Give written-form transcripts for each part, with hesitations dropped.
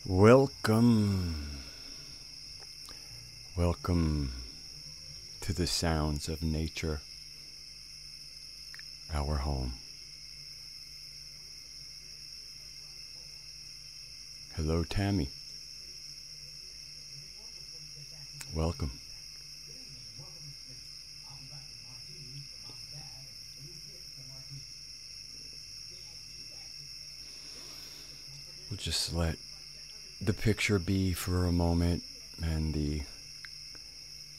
Welcome, welcome to the sounds of nature, our home. Hello, Tammy. Welcome. We'll just let the picture be for a moment, and the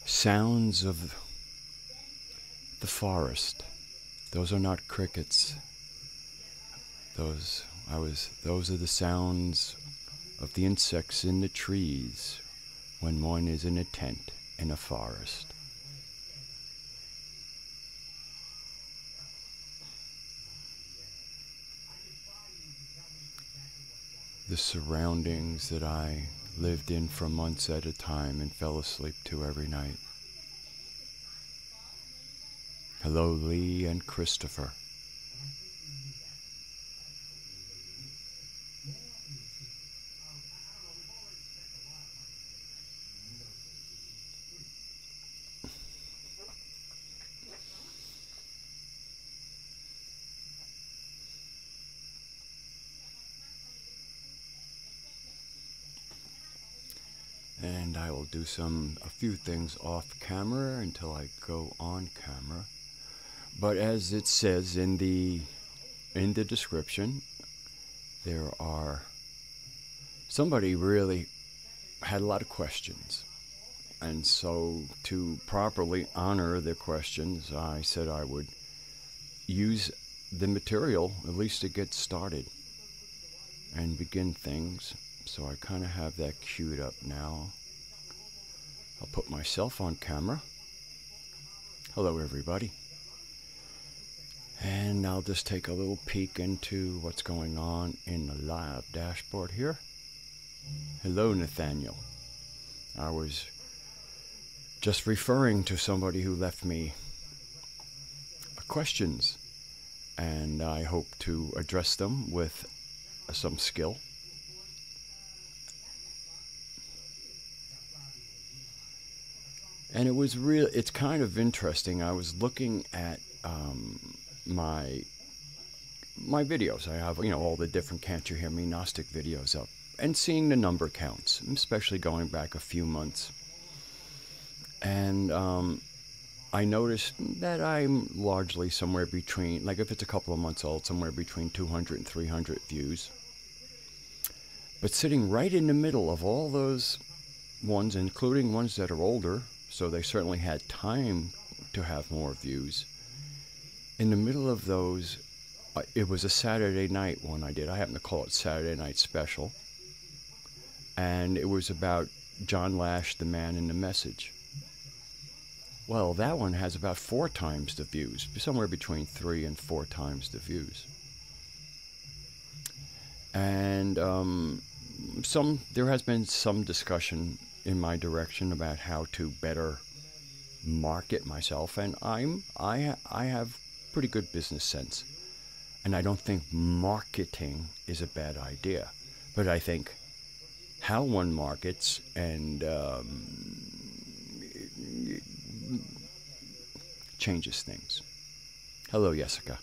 sounds of the forest. Those are not crickets. Those are the sounds of the insects in the trees when one is in a tent in a forest. The surroundings that I lived in for months at a time and fell asleep to every night. Hello, Lee and Christopher. And I will do a few things off camera until I go on camera. But as it says in the description, somebody really had a lot of questions. And so to properly honor the questions, I said I would use the material at least to get started and begin things. So I kind of have that queued up now. I'll put myself on camera. Hello, everybody. And I'll just take a little peek into what's going on in the live dashboard here. Hello, Nathaniel. I was just referring to somebody who left me questions, and I hope to address them with some skill. And it's kind of interesting. I was looking at my videos. I have, all the different Can't You Hear Me Gnostic videos up, and seeing the number counts, especially going back a few months. And I noticed that I'm largely somewhere between, like if it's a couple of months old, somewhere between 200 and 300 views. But sitting right in the middle of all those ones, including ones that are older, so they certainly had time to have more views. In the middle of those, it was a Saturday night one I did. I happen to call it Saturday Night Special. And it was about John Lash, the man in the message. Well, that one has about 4 times the views, somewhere between 3 and 4 times the views. And there has been some discussion in my direction about how to better market myself, and I have pretty good business sense, and I don't think marketing is a bad idea, but I think how one markets and changes things. Hello, Jessica.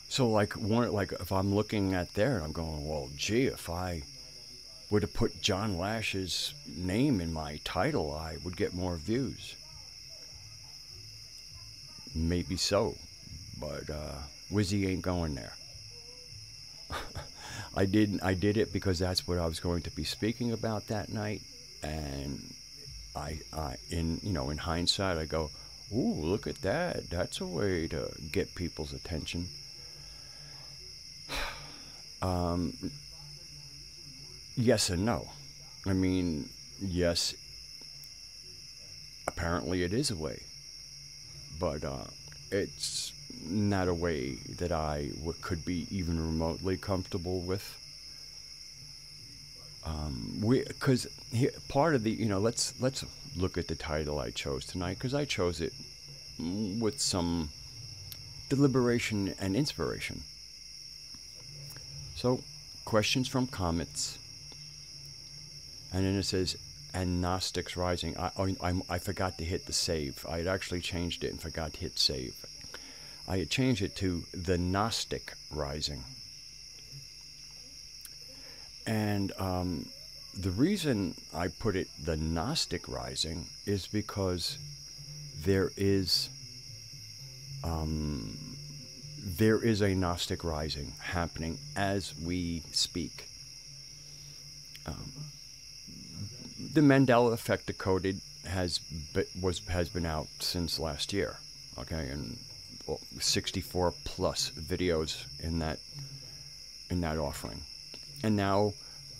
So if I'm looking at there, I'm going, well, gee, if I would have put John Lash's name in my title, I would get more views. Maybe so, but Wizzy ain't going there. I did it because that's what I was going to be speaking about that night, and in hindsight, I go, ooh, look at that. That's a way to get people's attention. Yes and no. I mean, yes, apparently it is a way, but it's not a way that I could be even remotely comfortable with. Because part of the, let's look at the title I chose tonight, because I chose it with some deliberation and inspiration. So questions from comets, and then it says, and Gnostics rising. I forgot to hit the save. I had actually changed it and forgot to hit save. I had changed it to the Gnostic rising. And the reason I put it the Gnostic rising is because there is a Gnostic rising happening as we speak. The Mandela Effect Decoded has been out since last year, okay, and 64 plus videos in that offering, and now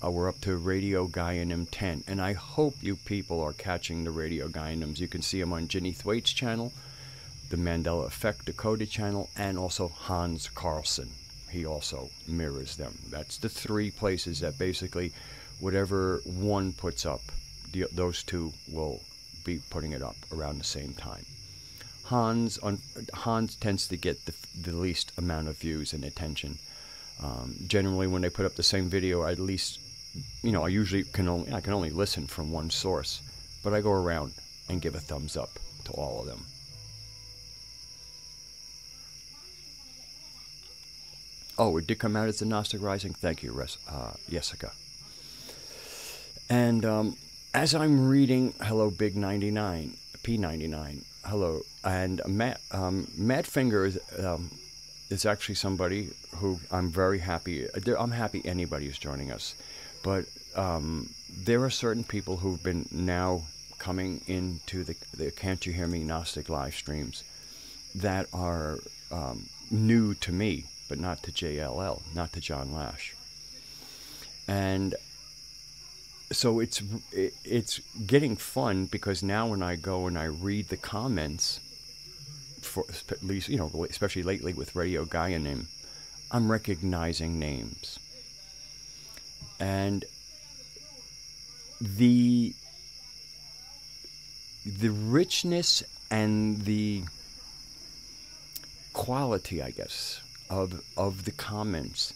we're up to Radio Gaianim 10, and I hope you people are catching the Radio Gaianims. You can see them on Ginny Thwaite's channel, the Mandela Effect Decoded channel, and also Hans Carlson. He also mirrors them. That's the three places that basically whatever one puts up, those two will be putting it up around the same time. Hans tends to get the least amount of views and attention. Generally, when they put up the same video, at least, I usually can only listen from one source, but I go around and give a thumbs up to all of them. Oh, it did come out as the Gnostic Rising. Thank you, Jessica. And as I'm reading, hello, Big 99, P99, hello, and Mad Finger is actually somebody who I'm very happy. I'm happy anybody is joining us, but there are certain people who've been now coming into the Can't You Hear Me Gnostic live streams that are new to me, but not to JLL, not to John Lash. And so it's getting fun, because now when I go and I read the comments, for at least, especially lately with Radio Gaianim, I'm recognizing names. And the richness and the quality, I guess, of the comments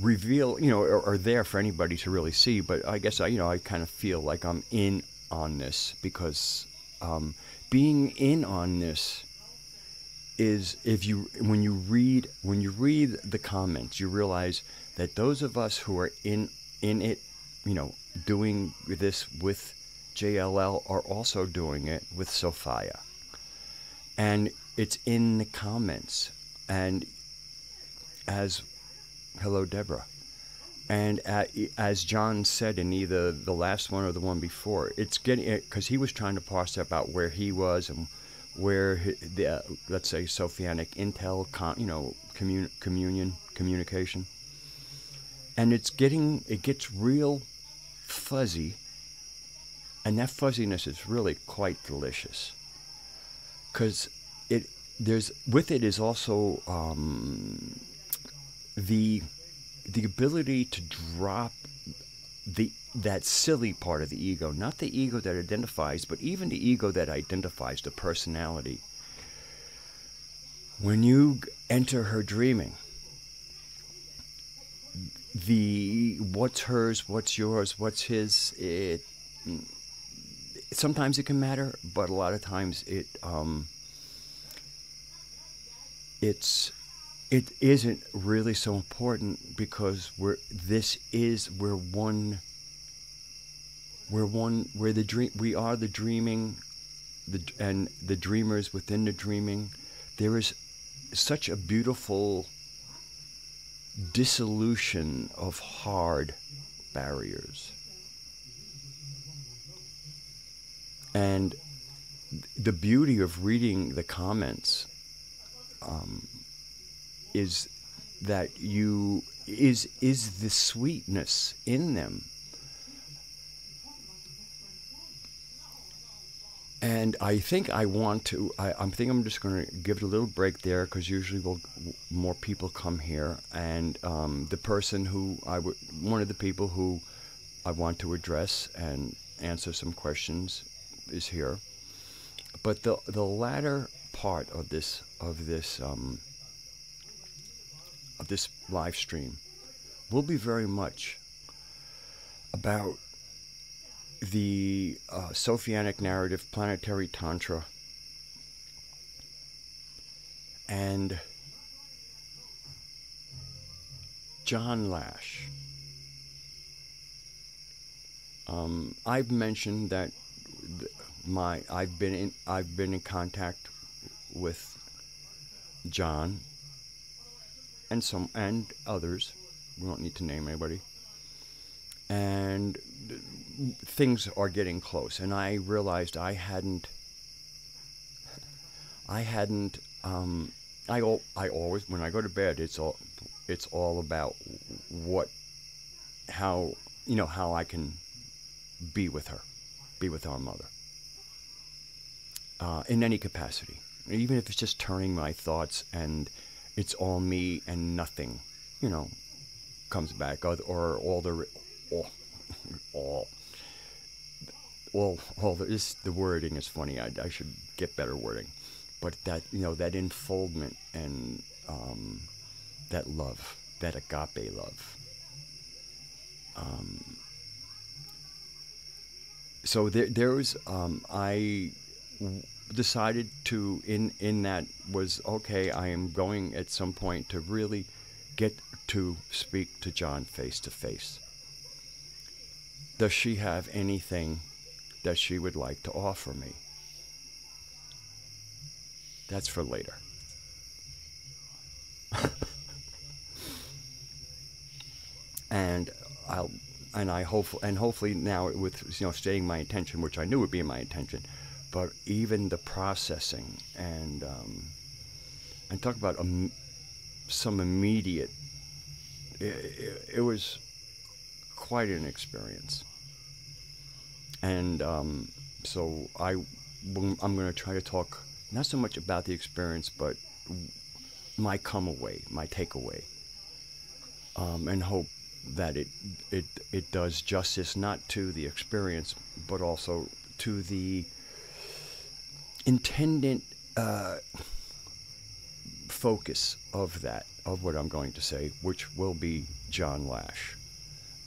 reveal, are there for anybody to really see. But I guess I kind of feel like I'm in on this, because being in on this is, when you read the comments, you realize that those of us who are in it, doing this with JLL, are also doing it with Sophia. And it's in the comments. And hello, Deborah. And as John said in either the last one or the one before, it's getting, because he was trying to parse about where he was and where the, let's say, Sophianic intel, communication. And it gets real fuzzy, and that fuzziness is really quite delicious, because with it is also the ability to drop that silly part of the ego, not the ego that identifies, but even the ego that identifies the personality. When you enter her dreaming, what's hers, what's yours, what's his, sometimes it can matter, but a lot of times it isn't really so important, because we're the dreaming, and the dreamers within the dreaming. There is such a beautiful dissolution of hard barriers. And the beauty of reading the comments is that is the sweetness in them. And I think I'm just going to give it a little break there, because usually more people come here, and one of the people who I want to address and answer some questions is here. But the latter part of this this live stream will be very much about the Sophianic narrative, planetary tantra, and John Lash. I've mentioned that I've been in contact with John and others. We don't need to name anybody. And things are getting close, and I realized I always, when I go to bed, it's all about how I can be with our mother, in any capacity, even if it's just turning my thoughts and it's all me and nothing, comes back, or the wording is funny. I should get better wording, but that that enfoldment and that love, that agape love. So there was I decided to in that was okay. I am going at some point to really get to speak to John face to face. Does she have anything that she would like to offer me? That's for later. Hopefully now with stating my intention, which I knew would be my intention, but even the processing and talk about some immediate. It was quite an experience, and so I'm going to try to talk not so much about the experience, but my come away, my takeaway, and hope that it does justice not to the experience, but also to the intended focus of what I'm going to say, which will be John Lash,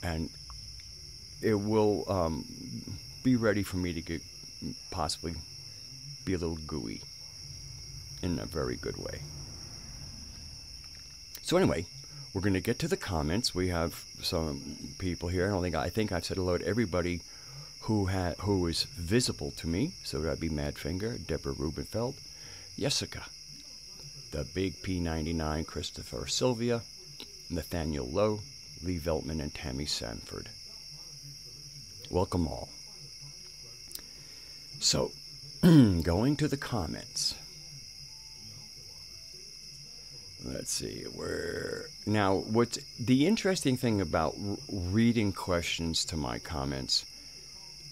and it will be ready for me to possibly be a little gooey in a very good way. So anyway, we're going to get to the comments. We have some people here. I think I've said hello to everybody who is visible to me. So that'd be Madfinger, Deborah Rubenfeld, Jessica, the Big P99, Christopher Sylvia, Nathaniel Lowe, Lee Veltman, and Tammy Sanford. Welcome all. So, going to the comments. Let's see, what's the interesting thing about reading questions to my comments?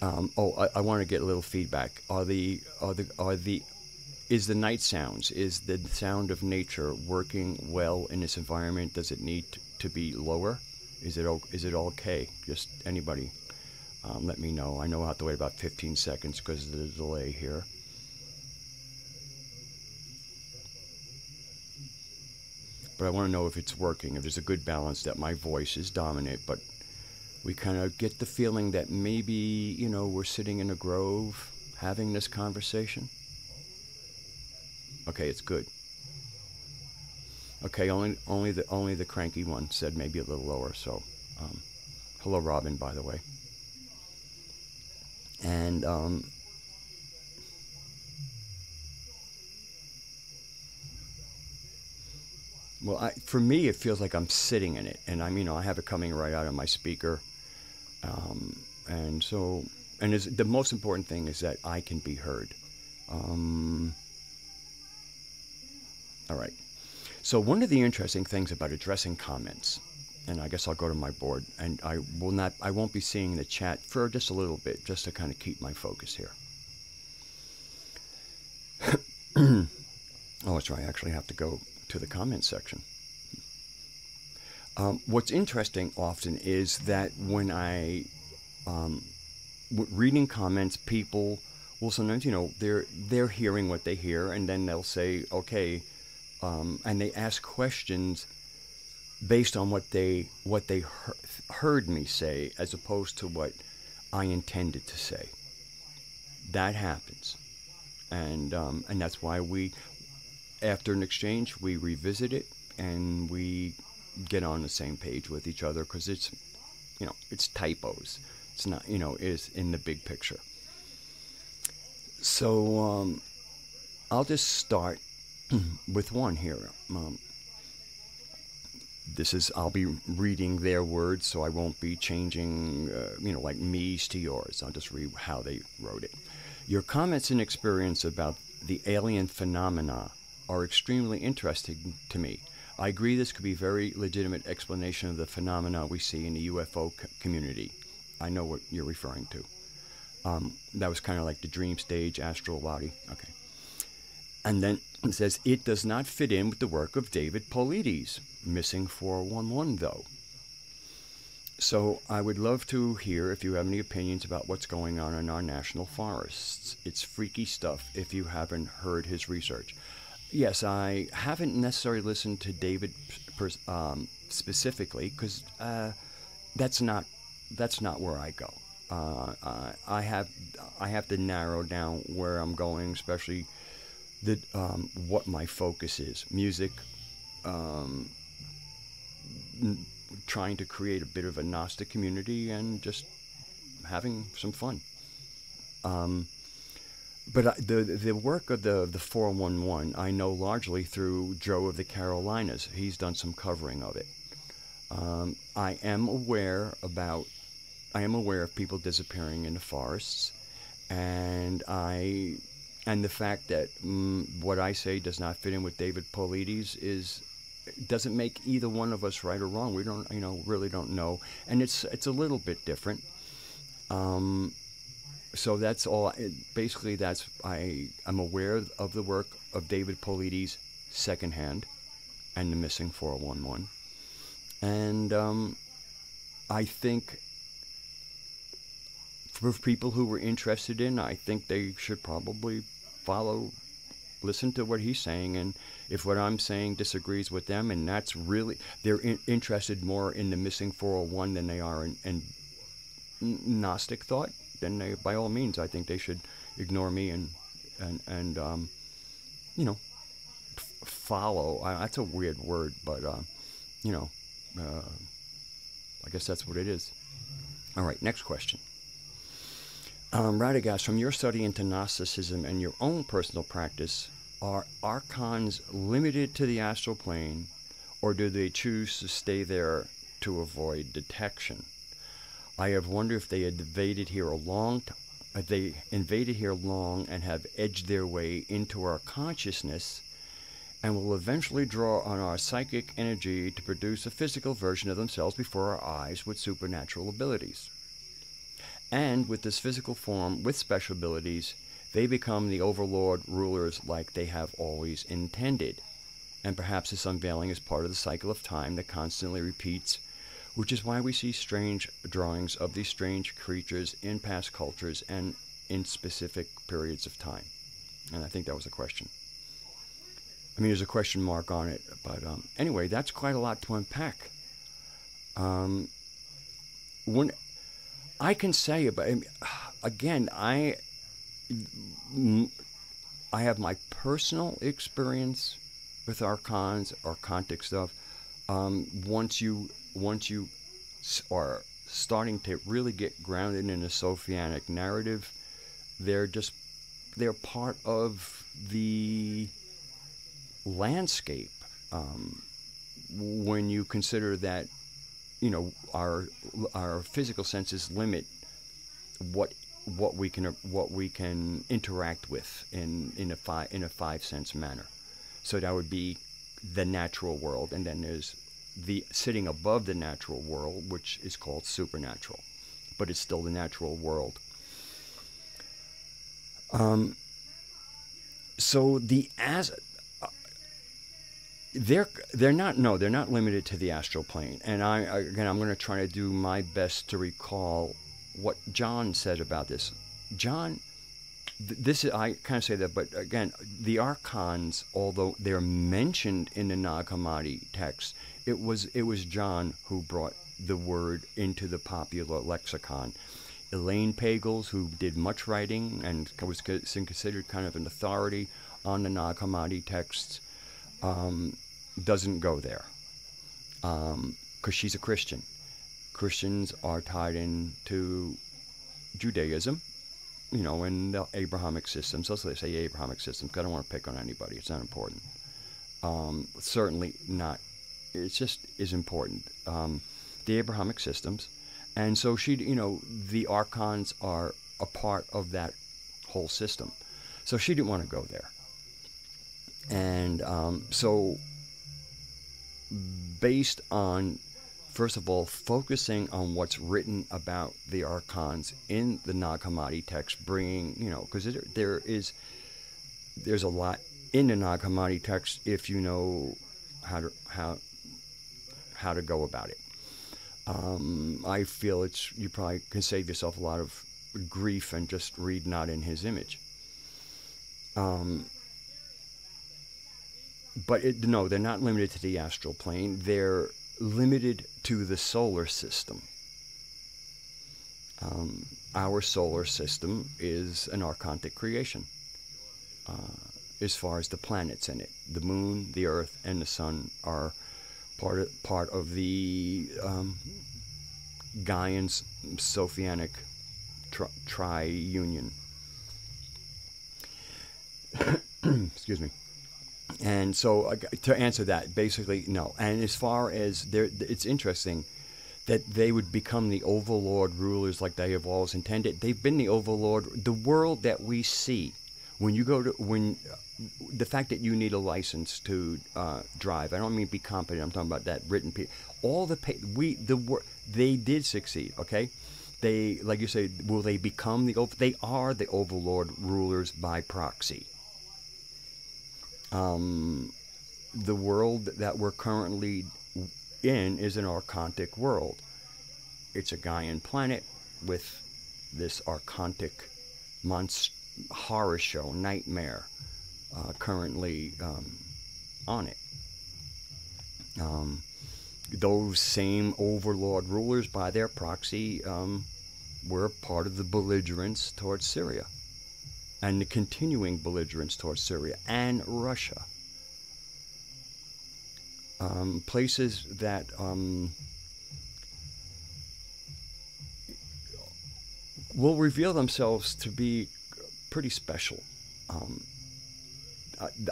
I want to get a little feedback. Is the night sounds, is the sound of nature working well in this environment? Does it need to be lower? Is it okay? Just anybody, let me know. I know I have to wait about 15 seconds because of the delay here. But I want to know if it's working, if there's a good balance, that my voice is dominant, but we kind of get the feeling that maybe, we're sitting in a grove having this conversation. Okay, it's good. Okay, only the cranky one said maybe a little lower. So, hello, Robin, by the way. And well, for me, it feels like I'm sitting in it, and I have it coming right out of my speaker, and the most important thing is that I can be heard. All right. So one of the interesting things about addressing comments, and I guess I'll go to my board, and I won't be seeing the chat for just a little bit, just to kind of keep my focus here. Oh, that's right. I actually have to go to the comments section. What's interesting often is that when I reading comments, people will sometimes, they're hearing what they hear, and then they'll say, okay, and they ask questions based on what they heard me say, as opposed to what I intended to say. That happens, and that's why we, after an exchange, we revisit it and we get on the same page with each other, because it's, it's typos. It's not, is in the big picture. So I'll just start with one here. I'll be reading their words, so I won't be changing, like me's to yours. I'll just read how they wrote it. Your comments and experience about the alien phenomena are extremely interesting to me. I agree this could be a very legitimate explanation of the phenomena we see in the UFO community. I know what you're referring to. That was kind of like the dream stage, astral body. Okay. And then it says, it does not fit in with the work of David Paulides, missing 411 though. So I would love to hear if you have any opinions about what's going on in our national forests. It's freaky stuff if you haven't heard his research. Yes, I haven't necessarily listened to David specifically, because that's not where I go. I have to narrow down where I'm going, especially what my focus is. Music, trying to create a bit of a Gnostic community and just having some fun. But the work of the 411 I know largely through Joe of the Carolinas. He's done some covering of it. I am aware of people disappearing in the forests, and the fact that what I say does not fit in with David Paulides doesn't make either one of us right or wrong. We don't, really don't know, and it's a little bit different. So that's all. Basically, I'm aware of the work of David Paulides secondhand, and the missing 411, and I think for people who were interested in, I think they should probably listen to what he's saying, and if what I'm saying disagrees with them, and that's really, they're interested more in the missing 401 than they are in Gnostic thought, then they, by all means, I think they should ignore me and follow. That's a weird word, but I guess that's what it is. All right, next question. Radagast, from your study into Gnosticism and your own personal practice, are archons limited to the astral plane, or do they choose to stay there to avoid detection? I have wondered if they invaded here long and have edged their way into our consciousness, and will eventually draw on our psychic energy to produce a physical version of themselves before our eyes with supernatural abilities. And with this physical form, with special abilities, they become the overlord rulers like they have always intended. And perhaps this unveiling is part of the cycle of time that constantly repeats, which is why we see strange drawings of these strange creatures in past cultures and in specific periods of time. And I think that was a question. I mean, there's a question mark on it, but anyway, that's quite a lot to unpack. When I can say about, again, I have my personal experience with archons, archontic stuff. Once you are starting to really get grounded in a Sophianic narrative, they're part of the landscape. When you consider that, our physical senses limit what we can interact with in a five sense manner. So that would be the natural world, and then there's the sitting above the natural world, which is called supernatural, but it's still the natural world. So they're not limited to the astral plane. And I'm going to try to do my best to recall what John said about this. John this is, I kind of say that, but again, the archons, although they're mentioned in the Nag Hammadi text, it was John who brought the word into the popular lexicon. Elaine Pagels, who did much writing and was considered kind of an authority on the Nag Hammadi texts, doesn't go there because she's a Christian. Christians are tied into Judaism, and the Abrahamic systems. Let's say Abrahamic systems. I don't want to pick on anybody. It's not important. Certainly not. It just is important. The Abrahamic systems. And so the archons are a part of that whole system. So she didn't want to go there. And so based on, first of all, focusing on what's written about the archons in the Nag Hammadi text, bringing, because there's a lot in the Nag Hammadi text if you know how to go about it. I feel you probably can save yourself a lot of grief and just read Not in His Image. But no, they're not limited to the astral plane. They're limited to the solar system. Our solar system is an archontic creation as far as the planets in it. The moon, the earth, and the sun are part of the Gaian Sophianic tri-union. Excuse me. And so to answer that, basically, no. And as far as it's interesting that they would become the overlord rulers like they have always intended. They've been the overlord. The world that we see, the fact that you need a license to drive. I don't mean be competent. I'm talking about that written. They did succeed. Okay, they, like you say, will they become they are the overlord rulers by proxy. The world that we're currently in is an archontic world. It's a Gaian planet with this archontic horror show, nightmare, currently on it. Those same overlord rulers, by their proxy, were part of the belligerence towards Syria, and the continuing belligerence towards Syria and Russia. Places that will reveal themselves to be pretty special.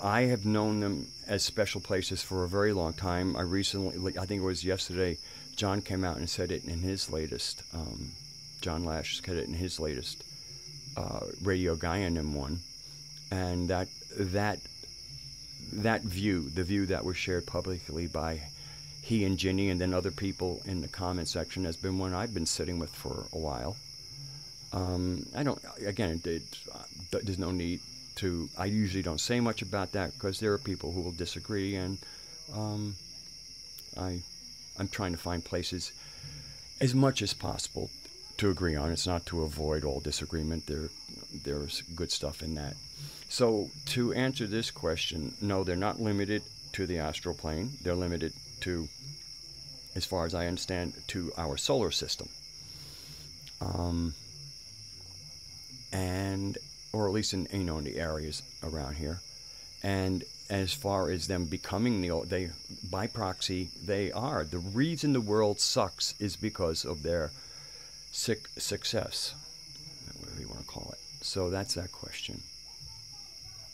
I have known them as special places for a very long time. I think it was yesterday, John came out and said it in his latest, John Lash said it in his latest Radio Gaianim one, and that view, the view that was shared publicly by he and Ginny and then other people in the comment section, has been one I've been sitting with for a while. There's no need to, I usually don't say much about that because there are people who will disagree, and I'm trying to find places as much as possible to agree on. It's not to avoid all disagreement. There's good stuff in that. So to answer this question, no, they're not limited to the astral plane. They're limited to, as far as I understand, to our solar system. Or at least in the areas around here. And as far as them becoming by proxy, they are. The reason the world sucks is because of their success, whatever you want to call it. So that's that question.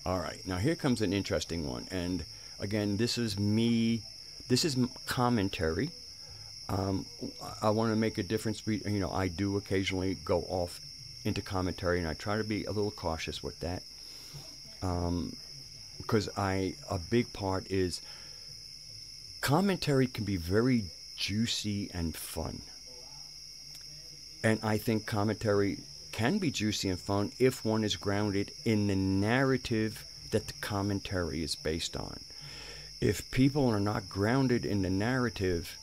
All right, now here comes an interesting one. And again, this is commentary. I want to make a difference. I do occasionally go off into commentary, and I try to be a little cautious with that, because a big part is commentary can be very juicy and fun, and I think commentary can be juicy and fun if one is grounded in the narrative that the commentary is based on. If people are not grounded in the narrative,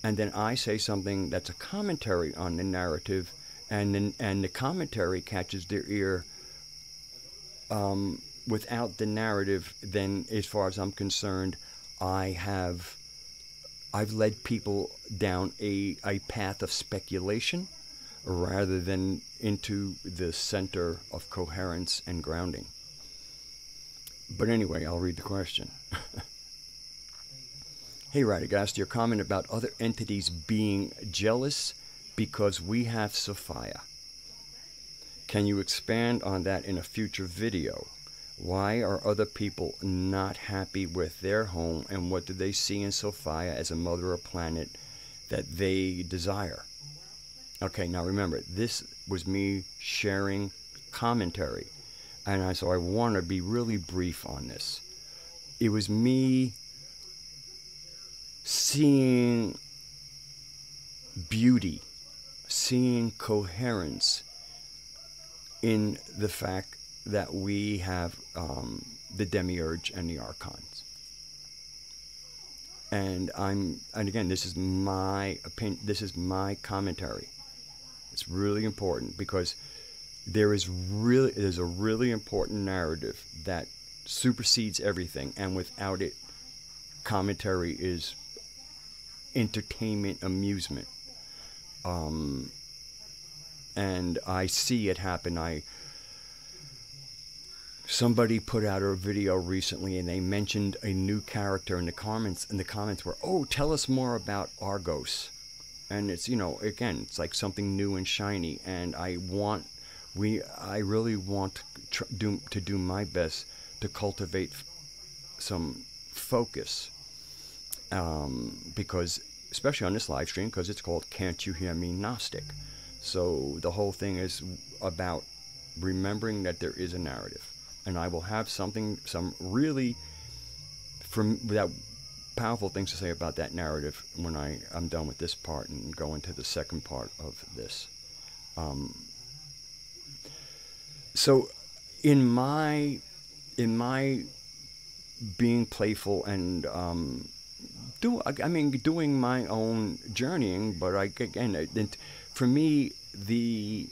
and then I say something that's a commentary on the narrative, and the commentary catches their ear without the narrative, then as far as I'm concerned, I've led people down a path of speculation rather than into the center of coherence and grounding. But anyway, I'll read the question. Hey, Radagast, your comment about other entities being jealous because we have Sophia. Can you expand on that in a future video? Why are other people not happy with their home, and what do they see in Sophia as a mother or planet that they desire? Okay, now remember, this was me sharing commentary, and so I want to be really brief on this. It was me seeing beauty, seeing coherence in the fact that we have the demiurge and the archons. And again, this is my opinion, this is my commentary. It's really important because there's a really important narrative that supersedes everything, and without it, commentary is entertainment, amusement. And I see it happen. Somebody put out a video recently, and they mentioned a new character in the comments. And the comments were, "Oh, tell us more about Argos." And it's, again, it's like something new and shiny. And I really want to do my best to cultivate some focus, because especially on this live stream, because it's called "Can't You Hear Me, Gnostic?" So the whole thing is about remembering that there is a narrative, and I will have some really powerful things to say about that narrative when I'm done with this part and go into the second part of this. So in my being playful and doing my own journeying, but for me, the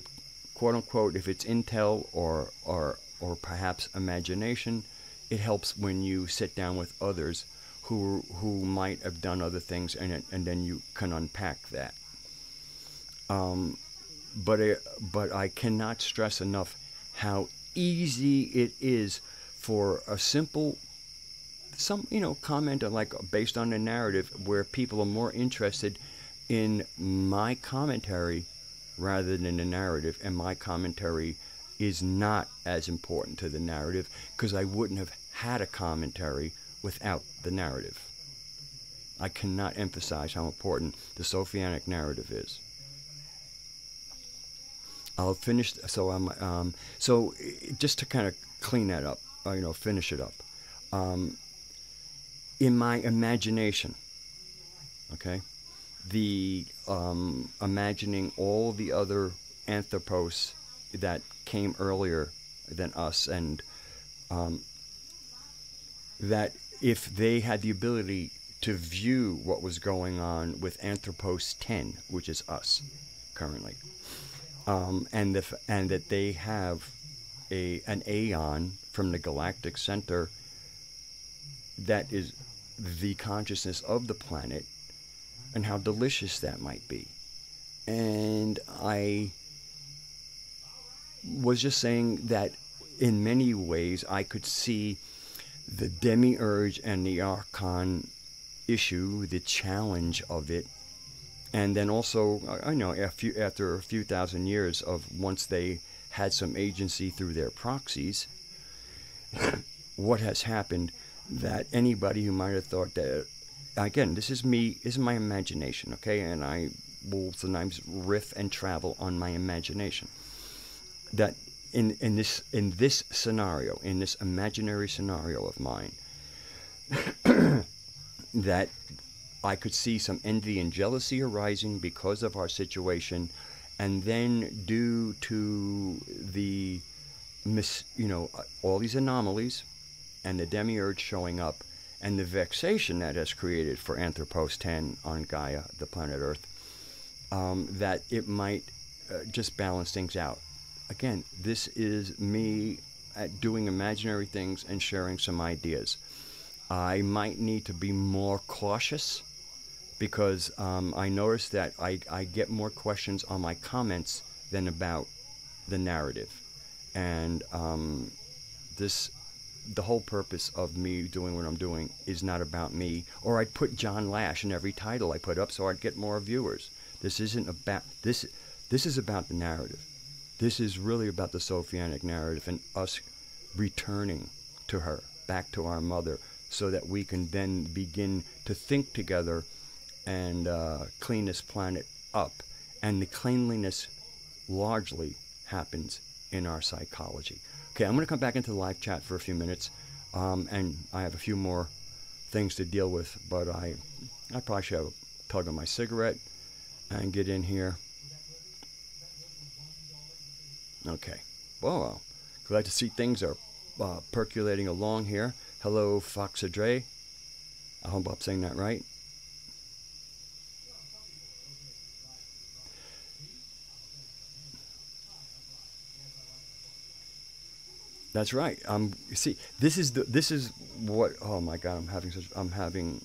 quote unquote, if it's intel or perhaps imagination, it helps when you sit down with others who might have done other things, and then you can unpack that. But I cannot stress enough how easy it is for a simple comment like based on the narrative, where people are more interested in my commentary rather than the narrative, and my commentary is not as important to the narrative, because I wouldn't have had a commentary without the narrative. I cannot emphasize how important the Sophianic narrative is. I'll finish. So just to kind of clean that up, finish it up. In my imagination, okay, the imagining all the other anthropos that came earlier than us, and that if they had the ability to view what was going on with Anthropos 10, which is us currently, and that they have an aeon from the galactic center that is the consciousness of the planet, and how delicious that might be. And I was just saying that in many ways I could see the demiurge and the archon issue, the challenge of it, and then also, after a few thousand years of once they had some agency through their proxies, what has happened, that anybody who might have thought that, again, this is my imagination, okay, and I will sometimes riff and travel on my imagination, that in this scenario, in this imaginary scenario of mine, that I could see some envy and jealousy arising because of our situation, and then due to the all these anomalies and the demiurge showing up and the vexation that has created for Anthropos 10 on Gaia, the planet Earth, that it might just balance things out. Again, this is me at doing imaginary things and sharing some ideas. I might need to be more cautious because I notice that I get more questions on my comments than about the narrative. And this, the whole purpose of me doing what I'm doing is not about me. Or I'd put John Lash in every title I put up so I'd get more viewers. This isn't about this. This is about the narrative. This is really about the Sophianic narrative and us returning to her, back to our mother, so that we can then begin to think together and clean this planet up. And the cleanliness largely happens in our psychology. Okay, I'm going to come back into the live chat for a few minutes, and I have a few more things to deal with, but I probably should have a tug on my cigarette and get in here. Okay. Well, glad to see things are percolating along here. Hello, Foxadre. I hope I'm saying that right. That's right. You see, this is what. Oh my God, I'm having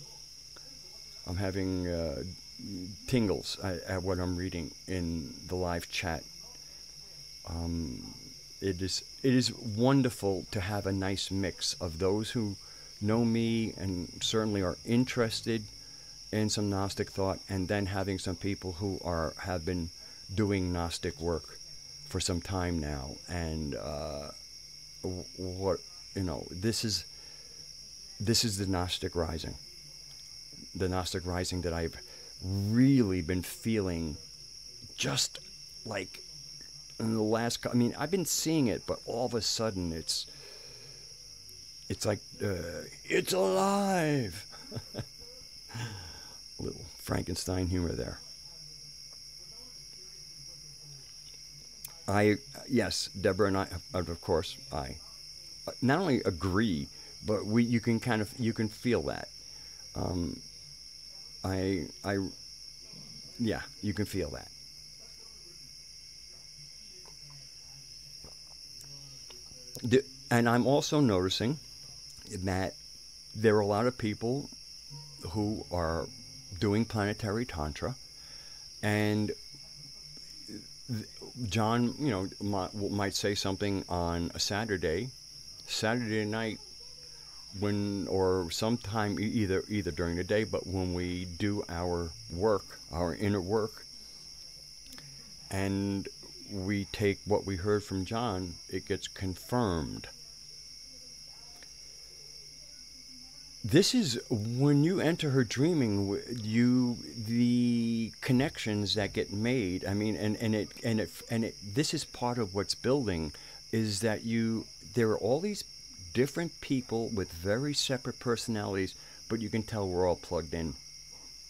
tingles at what I'm reading in the live chat. It is wonderful to have a nice mix of those who know me and certainly are interested in some Gnostic thought, and then having some people who have been doing Gnostic work for some time now. And what this is the Gnostic rising, that I've really been feeling, just like in the last. I mean, I've been seeing it, but all of a sudden it's like it's alive. A little Frankenstein humor there. Yes, Deborah and I, of course, I not only agree, but you can feel that. Yeah, you can feel that. And I'm also noticing that there are a lot of people who are doing planetary tantra, and John, might say something on a Saturday night, or sometime either during the day, but when we do our work, our inner work, and we take what we heard from John, it gets confirmed. This is when you enter her dreaming, the connections that get made. I mean, this is part of what's building, is that there are all these different people with very separate personalities, but you can tell we're all plugged in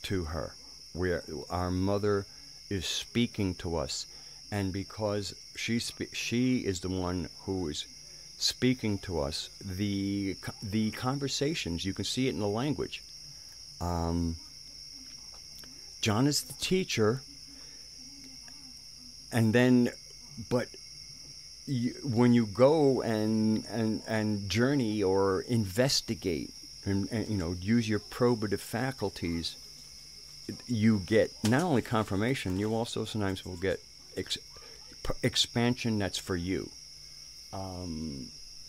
to her, where our mother is speaking to us, and because she is the one who is speaking to us, the conversations, you can see it in the language. John is the teacher, and then, but when you go and journey or investigate and use your probative faculties, you get not only confirmation, you also sometimes will get expansion that's for you.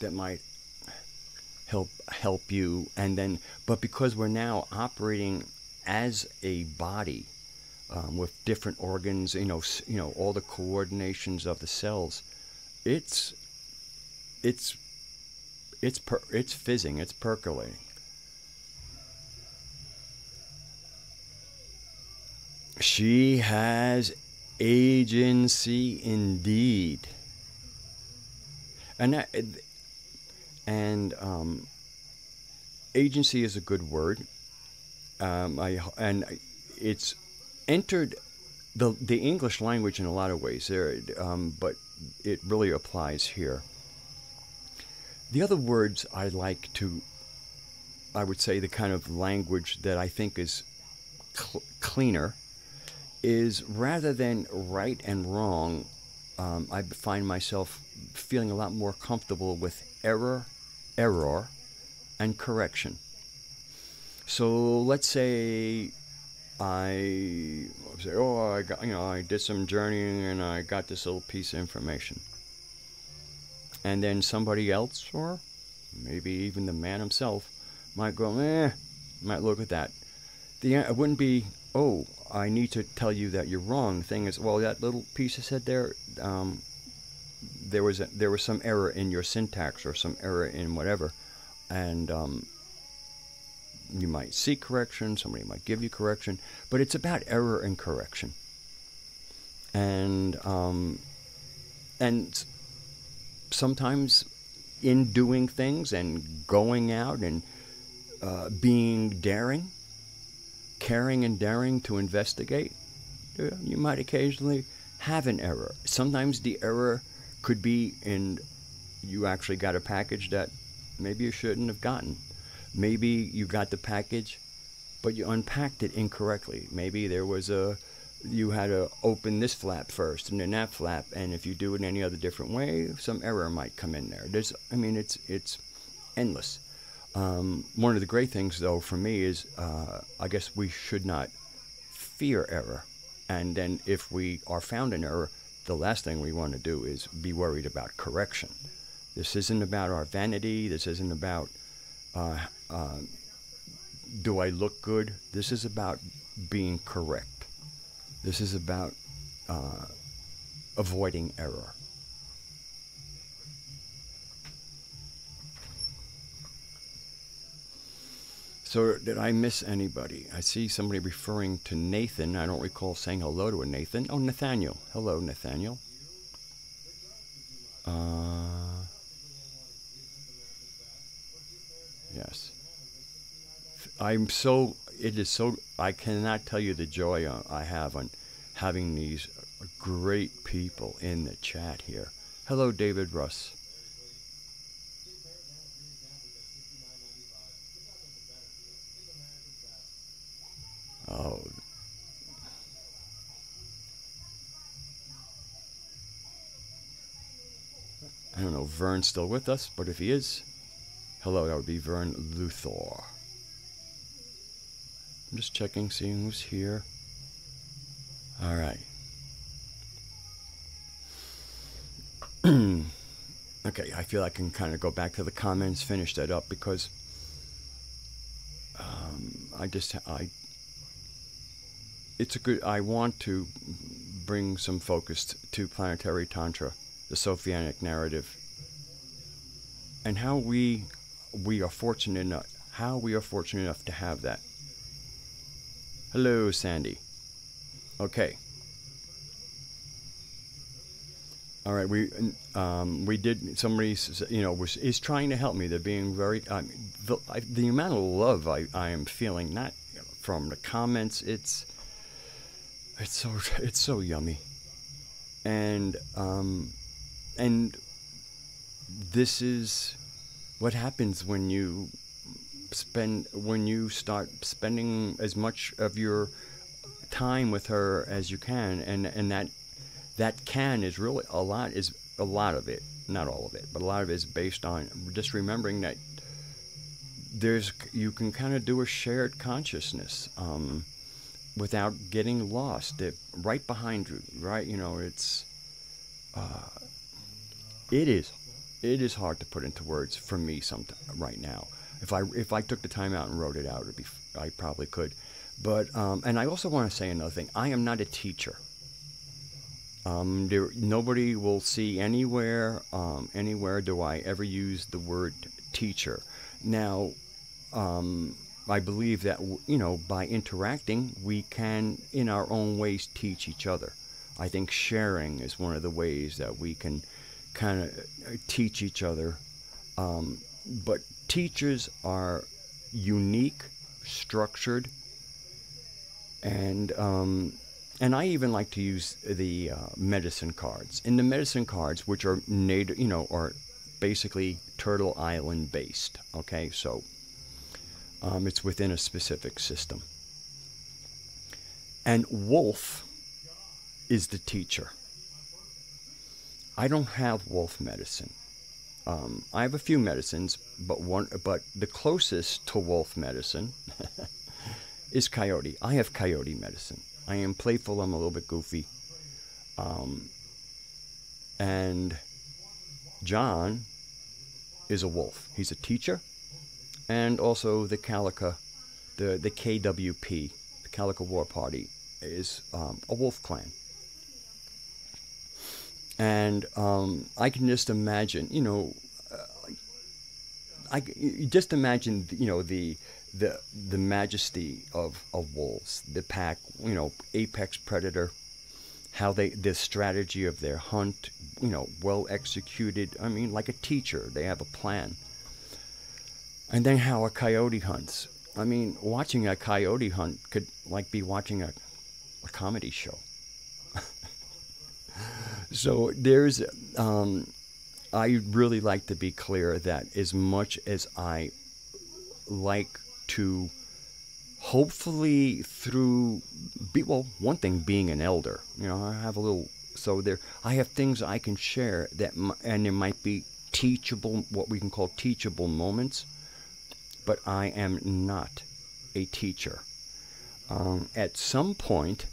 That might help you, and then, but because we're now operating as a body, with different organs, all the coordinations of the cells, it's fizzing, it's percolating. She has agency indeed. And agency is a good word. And it's entered the English language in a lot of ways there, but it really applies here. The other words I would say the kind of language that I think is cleaner, is rather than right and wrong, I find myself feeling a lot more comfortable with error, and correction. So let's say I got, I did some journeying and I got this little piece of information, and then somebody else, or maybe even the man himself, might go, might look at that. It wouldn't be, oh, I need to tell you that you're wrong. The thing is, well, that little piece I said there, there was some error in your syntax or some error in whatever, and you might seek correction. Somebody might give you correction, but it's about error and correction, and sometimes in doing things and going out and being daring, caring and daring to investigate, you might occasionally have an error. Sometimes the error could be in you actually got a package that maybe you shouldn't have gotten. Maybe you got the package, but you unpacked it incorrectly. Maybe you had to open this flap first and then that flap, and if you do it any other different way, some error might come in there. It's endless. One of the great things, though, for me is I guess we should not fear error. And then if we are found in error, the last thing we want to do is be worried about correction. This isn't about our vanity. This isn't about do I look good? This is about being correct. This is about avoiding error. So did I miss anybody? I see somebody referring to Nathan. I don't recall saying hello to a Nathan. Oh, Nathaniel. Hello, Nathaniel. Yes. I cannot tell you the joy I have on having these great people in the chat here. Hello, David Russ. Oh. I don't know if Vern's still with us, but if he is, hello, that would be Vern Luthor. I'm just checking, seeing who's here. All right. Okay, I feel I can kind of go back to the comments, finish that up, because I want to bring some focus to planetary tantra, the Sophianic narrative, and how we are fortunate enough to have that. Hello, Sandy. Okay. All right, we did. Somebody is trying to help me. They're being very the amount of love I am feeling, not from the comments. It's so yummy, and this is what happens when you start spending as much of your time with her as you can, and that can is really a lot of it, not all of it, but a lot of it is based on just remembering that you can kind of do a shared consciousness without getting lost. Right behind you, right? It is hard to put into words for me right now. If I took the time out and wrote it out, I probably could. But and I also want to say another thing. I am not a teacher. Nobody will see anywhere do I ever use the word teacher. Now, I believe that by interacting, we can, in our own ways, teach each other. I think sharing is one of the ways that we can kind of teach each other. But teachers are unique, structured, and I even like to use the medicine cards. In the medicine cards, which are native, are basically Turtle Island based. Okay, so it's within a specific system. And Wolf is the teacher. I don't have wolf medicine. I have a few medicines, but the closest to wolf medicine is coyote. I have coyote medicine. I am playful. I'm a little bit goofy. And John is a wolf. He's a teacher, and also the the KWP, the Calico War Party, is a wolf clan. And I can just imagine, you just imagine, the majesty of wolves, the pack, apex predator, how the strategy of their hunt, well executed. I mean, like a teacher, they have a plan. And then how a coyote hunts. I mean, watching a coyote hunt could like be watching a comedy show. So there's, I really like to be clear that as much as I like to, hopefully through, one thing being an elder, I have a little, so there, I have things I can share that, and there might be teachable, what we can call teachable moments, but I am not a teacher. At some point,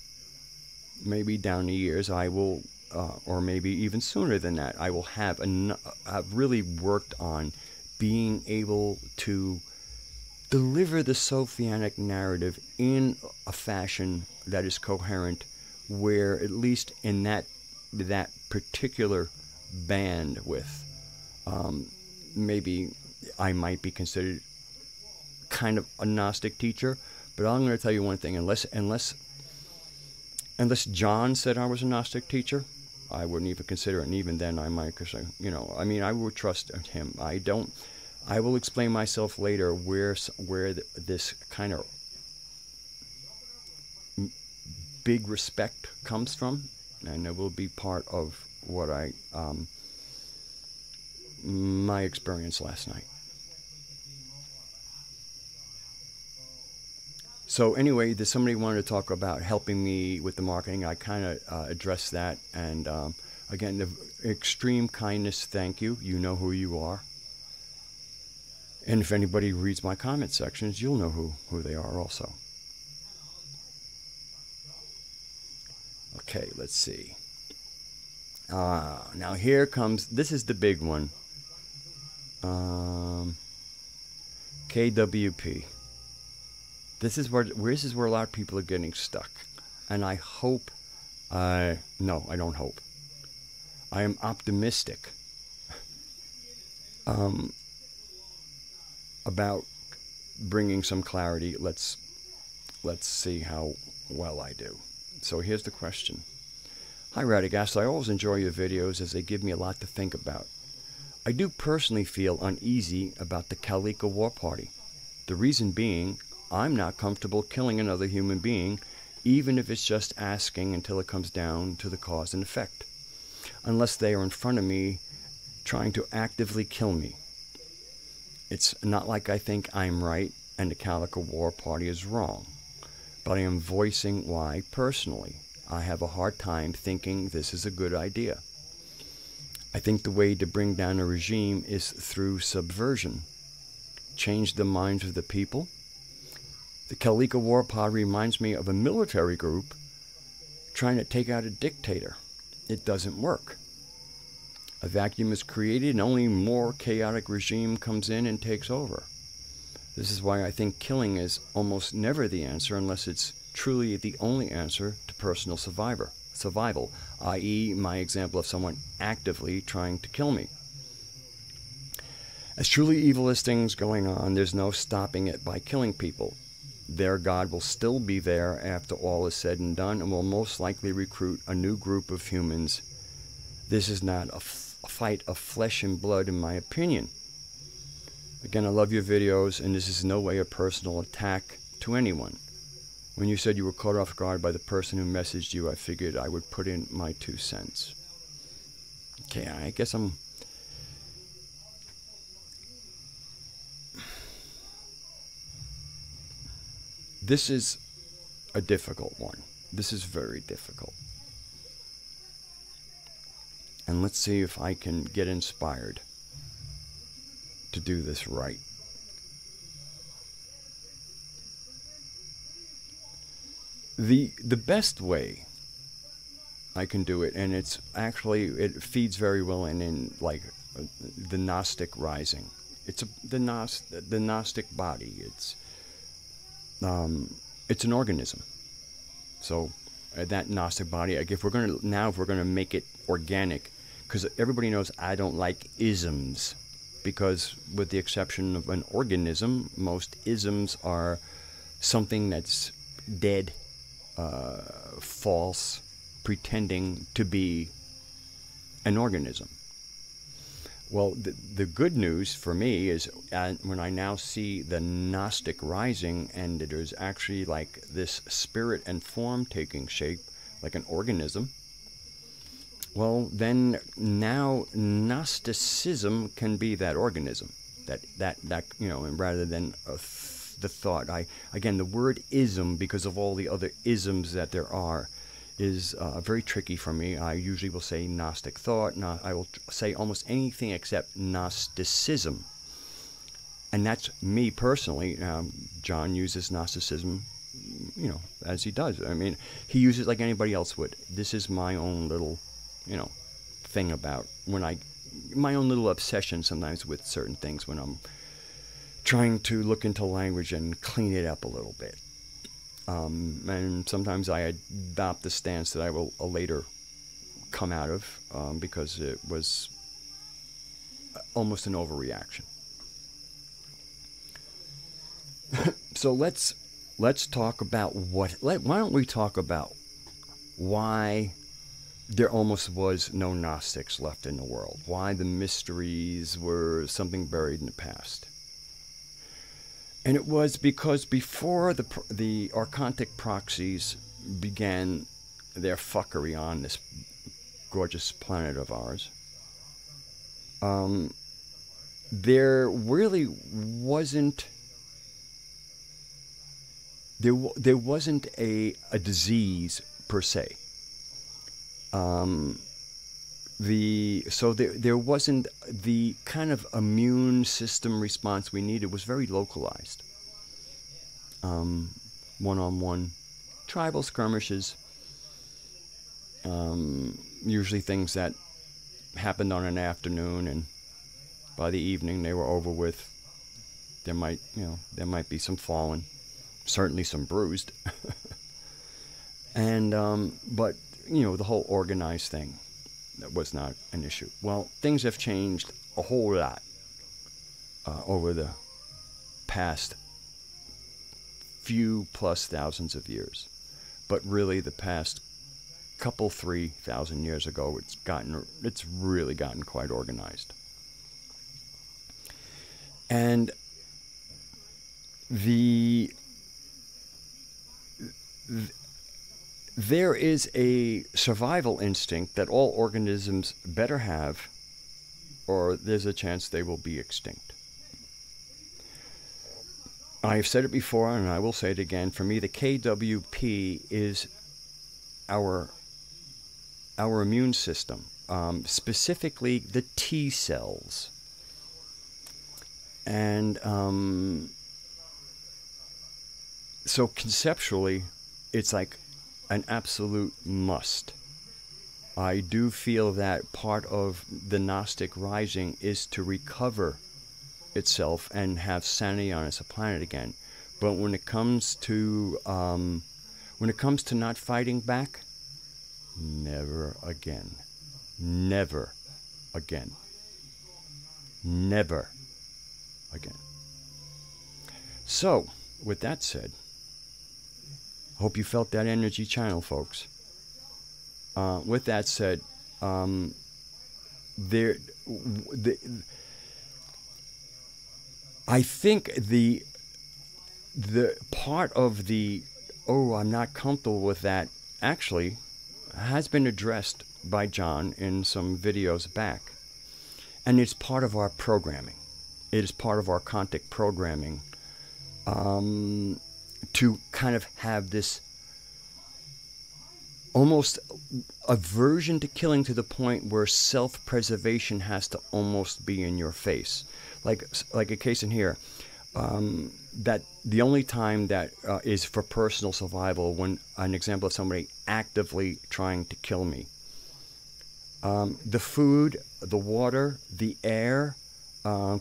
maybe down the years, I will, or maybe even sooner than that, I will have I've really worked on being able to deliver the Sophianic narrative in a fashion that is coherent, where at least in that particular bandwidth, maybe I might be considered kind of a Gnostic teacher. But I'm going to tell you one thing: unless John said I was a Gnostic teacher, I wouldn't even consider it. And even then, I might, because I would trust him. I will explain myself later where this kind of big respect comes from, and it will be part of what my experience last night. So anyway, somebody wanted to talk about helping me with the marketing. I kind of addressed that. And again, the extreme kindness, thank you. You know who you are. And if anybody reads my comment sections, you'll know who they are also. Okay, let's see. Now here comes, this is the big one. KWP. This is where a lot of people are getting stuck. And I hope, no, I don't hope. I am optimistic about bringing some clarity. Let's see how well I do. So here's the question. Hi, Radagast. I always enjoy your videos as they give me a lot to think about. I do personally feel uneasy about the Calico War Party. The reason being, I'm not comfortable killing another human being, even if it's just asking until it comes down to the cause and effect, unless they are in front of me trying to actively kill me. It's not like I think I'm right and the Calico War Party is wrong, but I am voicing why personally I have a hard time thinking this is a good idea. I think the way to bring down a regime is through subversion. Change the minds of the people. The Calico War Party reminds me of a military group trying to take out a dictator. It doesn't work. A vacuum is created and only more chaotic regime comes in and takes over. This is why I think killing is almost never the answer unless it's truly the only answer to personal survival, i.e. my example of someone actively trying to kill me. As truly evil things going on, there's no stopping it by killing people. Their God will still be there after all is said and done and will most likely recruit a new group of humans. This is not a fight of flesh and blood, in my opinion. Again, I love your videos, and this is no way a personal attack to anyone. When you said you were caught off guard by the person who messaged you, I figured I would put in my 2 cents. Okay, I guess I'm... This is a difficult one. This is very difficult. And let's see if I can get inspired to do this right. The best way I can do it, and it's actually, it feeds very well in like the Gnostic rising. It's the Gnostic body. It's an organism. So that Gnostic body, like if we're gonna make it organic, because everybody knows I don't like isms, because with the exception of an organism, most isms are something that's dead, false, pretending to be an organism. Well, the good news for me is when I now see the Gnostic rising, and there's actually like this spirit and form taking shape like an organism. Well, then now Gnosticism can be that organism, that you know, and rather than the thought. Again, the word ism, because of all the other isms that there are, is very tricky for me. I usually will say Gnostic thought. I will say almost anything except Gnosticism. And that's me personally. John uses Gnosticism, you know, as he does. I mean, he uses it like anybody else would. This is my own little, you know, thing about my own little obsession sometimes with certain things when I'm trying to look into language and clean it up a little bit. And sometimes I adopt the stance that I will later come out of, because it was almost an overreaction. So let's talk about why don't we talk about why there almost was no Gnostics left in the world? Why the mysteries were something buried in the past? And it was because before the Archontic proxies began their fuckery on this gorgeous planet of ours, there really wasn't there wasn't a disease per se. So there wasn't the kind of immune system response we needed. It was very localized. One-on-one tribal skirmishes, usually things that happened on an afternoon, and by the evening they were over with. There might be some fallen, certainly some bruised, and but the whole organized thing, that was not an issue. Well, things have changed a whole lot over the past few plus thousands of years. But really the past couple 3,000 years ago, it's really gotten quite organized. And there is a survival instinct that all organisms better have, or there's a chance they will be extinct. I've said it before, and I will say it again. For me, the KWP is our immune system, specifically the T cells. And so conceptually, it's like an absolute must. I do feel that part of the Gnostic rising is to recover itself and have sanity on its planet again. But when it comes to not fighting back, never again. Never again. Never again. So, with that said, hope you felt that energy channel, folks. With that said, I think the part of the I'm not comfortable with that actually has been addressed by John in some videos back, and it's part of our programming. It is part of our Archontic programming. To kind of have this almost aversion to killing to the point where self-preservation has to almost be in your face. Like a case in here, that the only time that is for personal survival, when an example of somebody actively trying to kill me. The food, the water, the air, I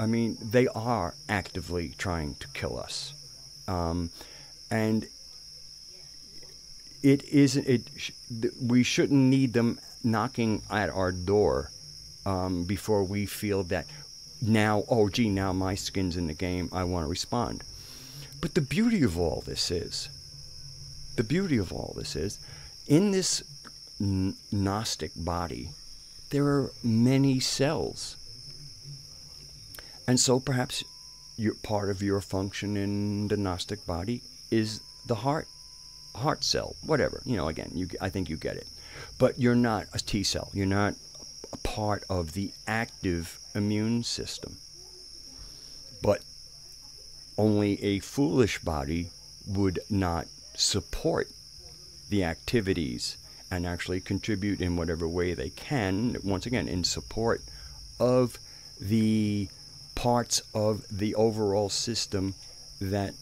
mean, they are actively trying to kill us. And it isn't, we shouldn't need them knocking at our door before we feel that now, oh gee, now my skin's in the game, I want to respond. But the beauty of all this is, in this Gnostic body, there are many cells. And so perhaps part of your function in the Gnostic body is the heart cell, whatever. Again, I think you get it. But you're not a T cell. You're not a part of the active immune system. But only a foolish body would not support the activities and actually contribute in whatever way they can, once again, in support of the parts of the overall system that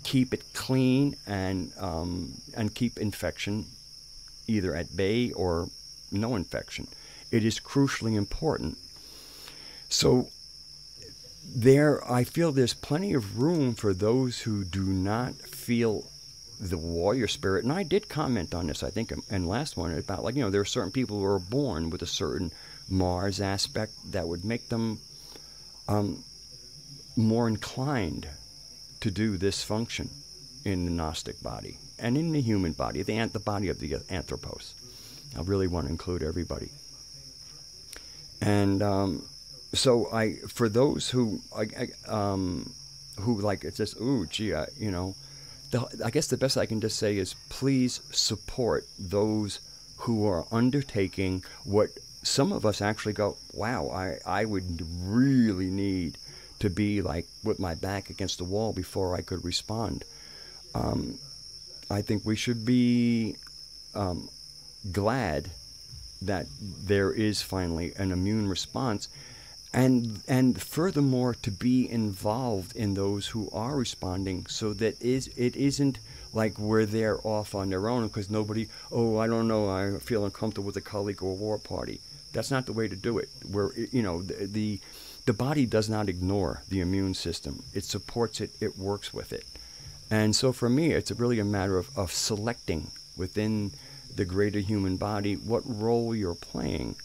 keep it clean and keep infection either at bay or no infection. It is crucially important. So I feel there's plenty of room for those who do not feel the warrior spirit. And I did comment on this, I think, in last one, about there are certain people who are born with a certain Mars aspect that would make them more inclined to do this function in the Gnostic body and in the human body, the body of the anthropos. I really want to include everybody. And so for those who like, it's just, ooh, gee, I guess the best I can just say is please support those who are undertaking what some of us actually go, wow, I would really need to be like with my back against the wall before I could respond. I think we should be glad that there is finally an immune response, and furthermore to be involved in those who are responding, so that it isn't like we're there off on their own because nobody, oh, I don't know, I feel uncomfortable with a colleague or a war party. That's not the way to do it. The body does not ignore the immune system. It supports it. It works with it. And so for me, it's really a matter of selecting within the greater human body what role you're playing,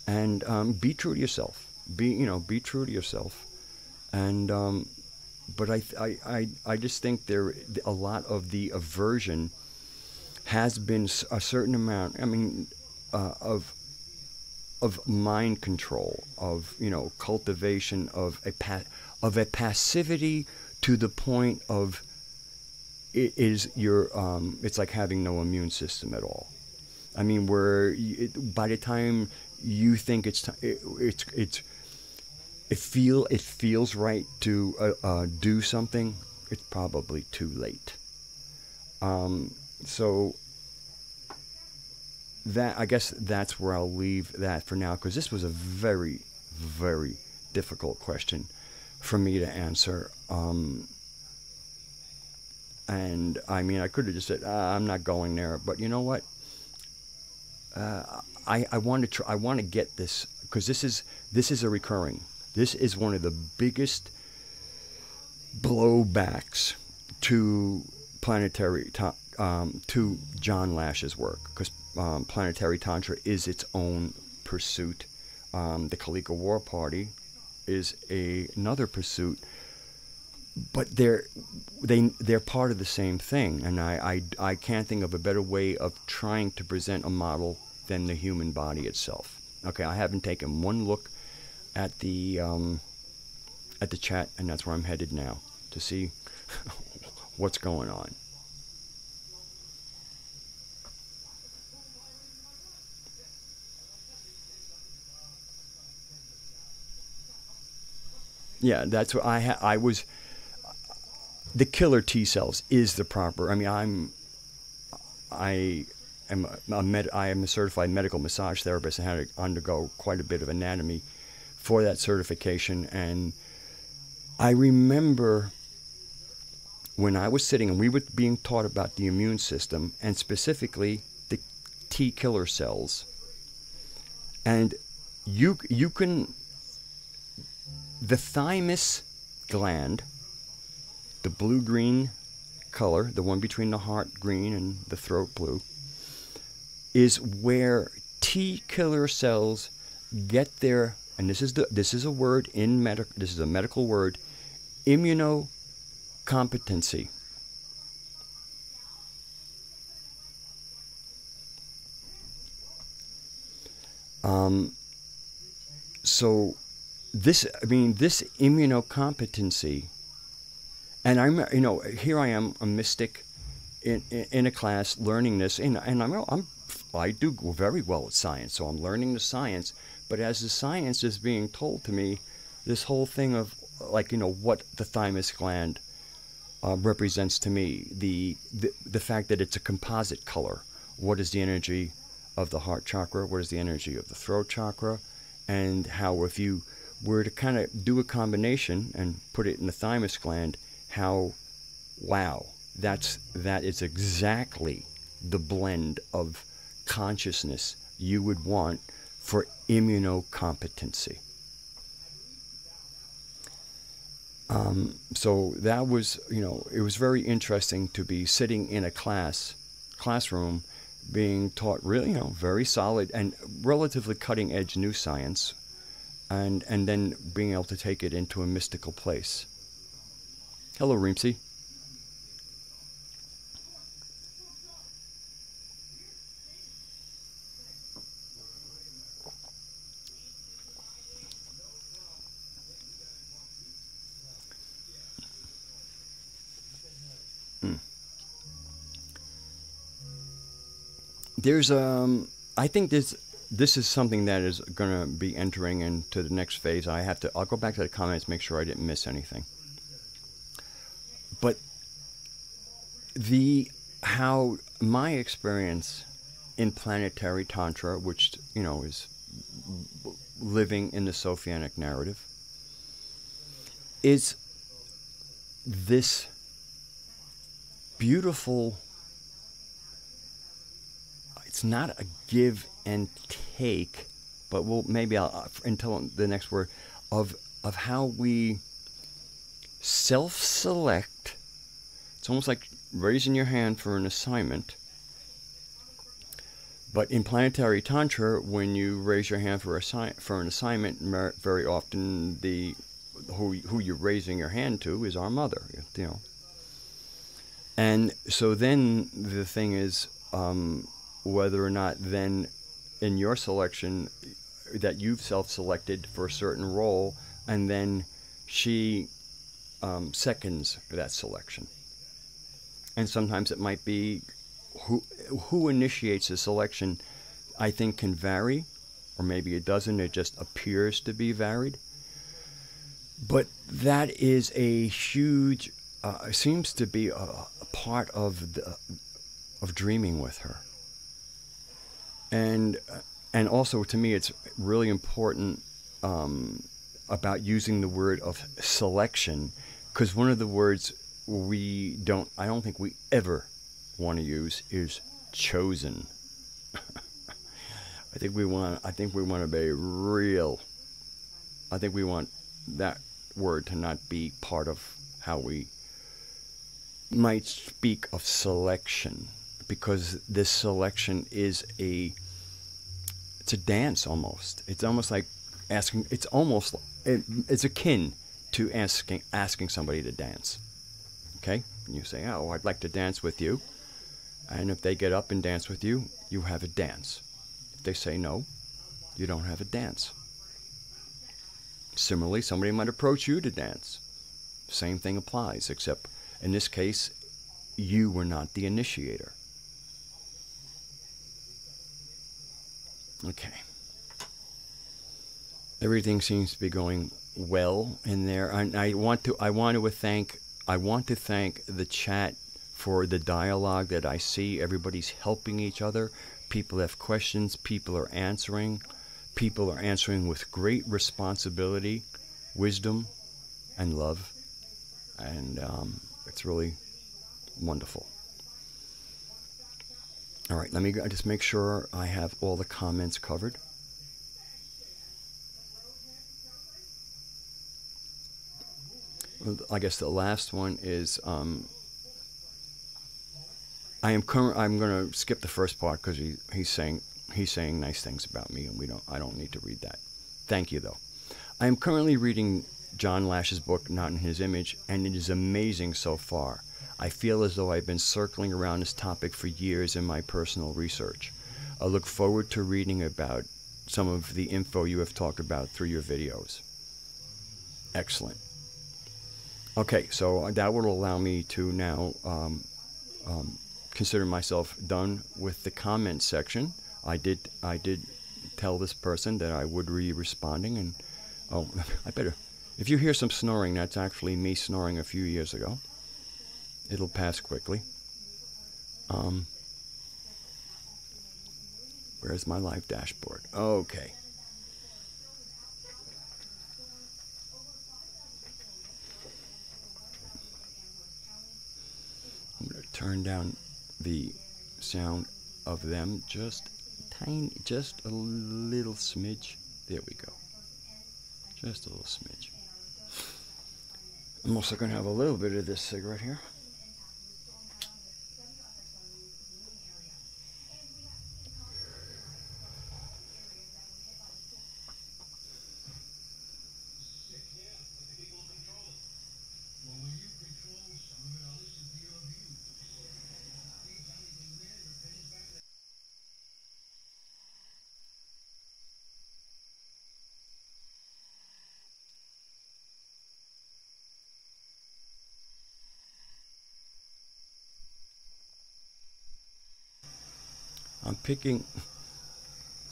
and be true to yourself. Be true to yourself. And but I just think a lot of the aversion has been a certain amount. I mean, of mind control, of cultivation of a passivity to the point of it's like having no immune system at all. I mean, by the time you think it feels right to do something, it's probably too late. So I guess that's where I'll leave that for now, because this was a very, very difficult question for me to answer. And I mean, I could have just said, I'm not going there, but you know what? I want to get this, because this is a recurring. This is one of the biggest blowbacks to to John Lash's work, because planetary tantra is its own pursuit. The Kalika War Party is another pursuit, but they're part of the same thing, and I can't think of a better way of trying to present a model than the human body itself. Okay, I haven't taken one look at the chat, and that's where I'm headed now to see what's going on. Yeah, that's what I was. The killer T cells is the proper. I mean, I I am a certified medical massage therapist and had to undergo quite a bit of anatomy for that certification. And I remember when I was sitting and we were being taught about the immune system and specifically the T killer cells. And you can, the thymus gland, the blue-green color, the one between the heart green and the throat blue, is where T killer cells get their, and this is a word in this is a medical word, immunocompetency. So this immunocompetency, and I'm, here I am, a mystic in a class learning this, and I do very well at science, so I'm learning the science. But as the science is being told to me, this whole thing of what the thymus gland represents to me, the fact that it's a composite color. What is the energy of the heart chakra? What is the energy of the throat chakra? And how if you were to kind of do a combination and put it in the thymus gland, how, wow, that is exactly the blend of consciousness you would want for immunocompetency. So that was, it was very interesting to be sitting in a classroom being taught really, very solid and relatively cutting edge new science, and then being able to take it into a mystical place. Hello, Reemsy. There's I think this is something that is going to be entering into the next phase. I'll go back to the comments, make sure I didn't miss anything. But how my experience in planetary tantra, which is living in the Sophianic narrative, is this beautiful. It's not a give and take, but maybe I'll until the next word of how we self-select. It's almost like raising your hand for an assignment. But in planetary tantra, when you raise your hand for an assignment, very often who you're raising your hand to is our mother, And so then the thing is, whether or not then in your selection that you've self-selected for a certain role, and then she seconds that selection. And sometimes it might be who initiates the selection, I think, can vary, or maybe it doesn't, it just appears to be varied. But that is a huge, seems to be a part of dreaming with her. And also, to me, it's really important about using the word of selection, because one of the words I don't think we ever want to use is chosen. I think we want to be real. I think we want that word to not be part of how we might speak of selection, because this selection is it's a dance almost. It's almost like asking. It's akin to asking somebody to dance. Okay, and you say, "Oh, I'd like to dance with you," and if they get up and dance with you, you have a dance. If they say no, you don't have a dance. Similarly, somebody might approach you to dance. Same thing applies, except in this case, you were not the initiator. Okay. Everything seems to be going well in there. And I want to thank the chat for the dialogue that I see. Everybody's helping each other. People have questions. People are answering. People are answering with great responsibility, wisdom, and love. And it's really wonderful. All right, let me just make sure I have all the comments covered. I guess the last one is I'm going to skip the first part because he's saying nice things about me, and I don't need to read that. Thank you though. I am currently reading John Lash's book, Not in His Image, and it is amazing so far. I feel as though I've been circling around this topic for years in my personal research. I look forward to reading about some of the info you have talked about through your videos. Excellent. Okay, so that will allow me to now consider myself done with the comment section. I did tell this person that I would be responding, and oh, I better. If you hear some snoring, that's actually me snoring a few years ago. It'll pass quickly. Where's my live dashboard? Okay. I'm going to turn down the sound of them just a little smidge. There we go. Just a little smidge. I'm also going to have a little bit of this cigarette here.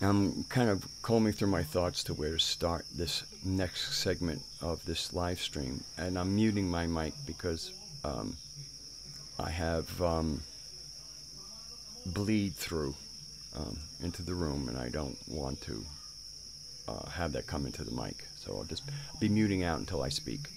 I'm kind of combing through my thoughts to where to start this next segment of this live stream, and I'm muting my mic because I have bleed through into the room, and I don't want to have that come into the mic, so I'll just be muting out until I speak.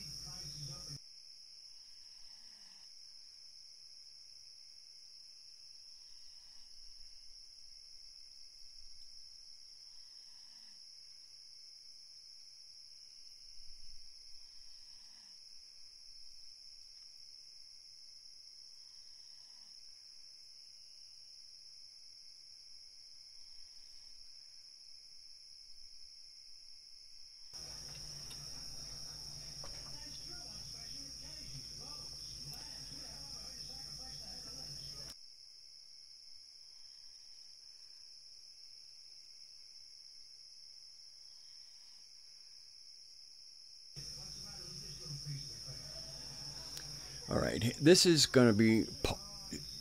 All right, this is going to be,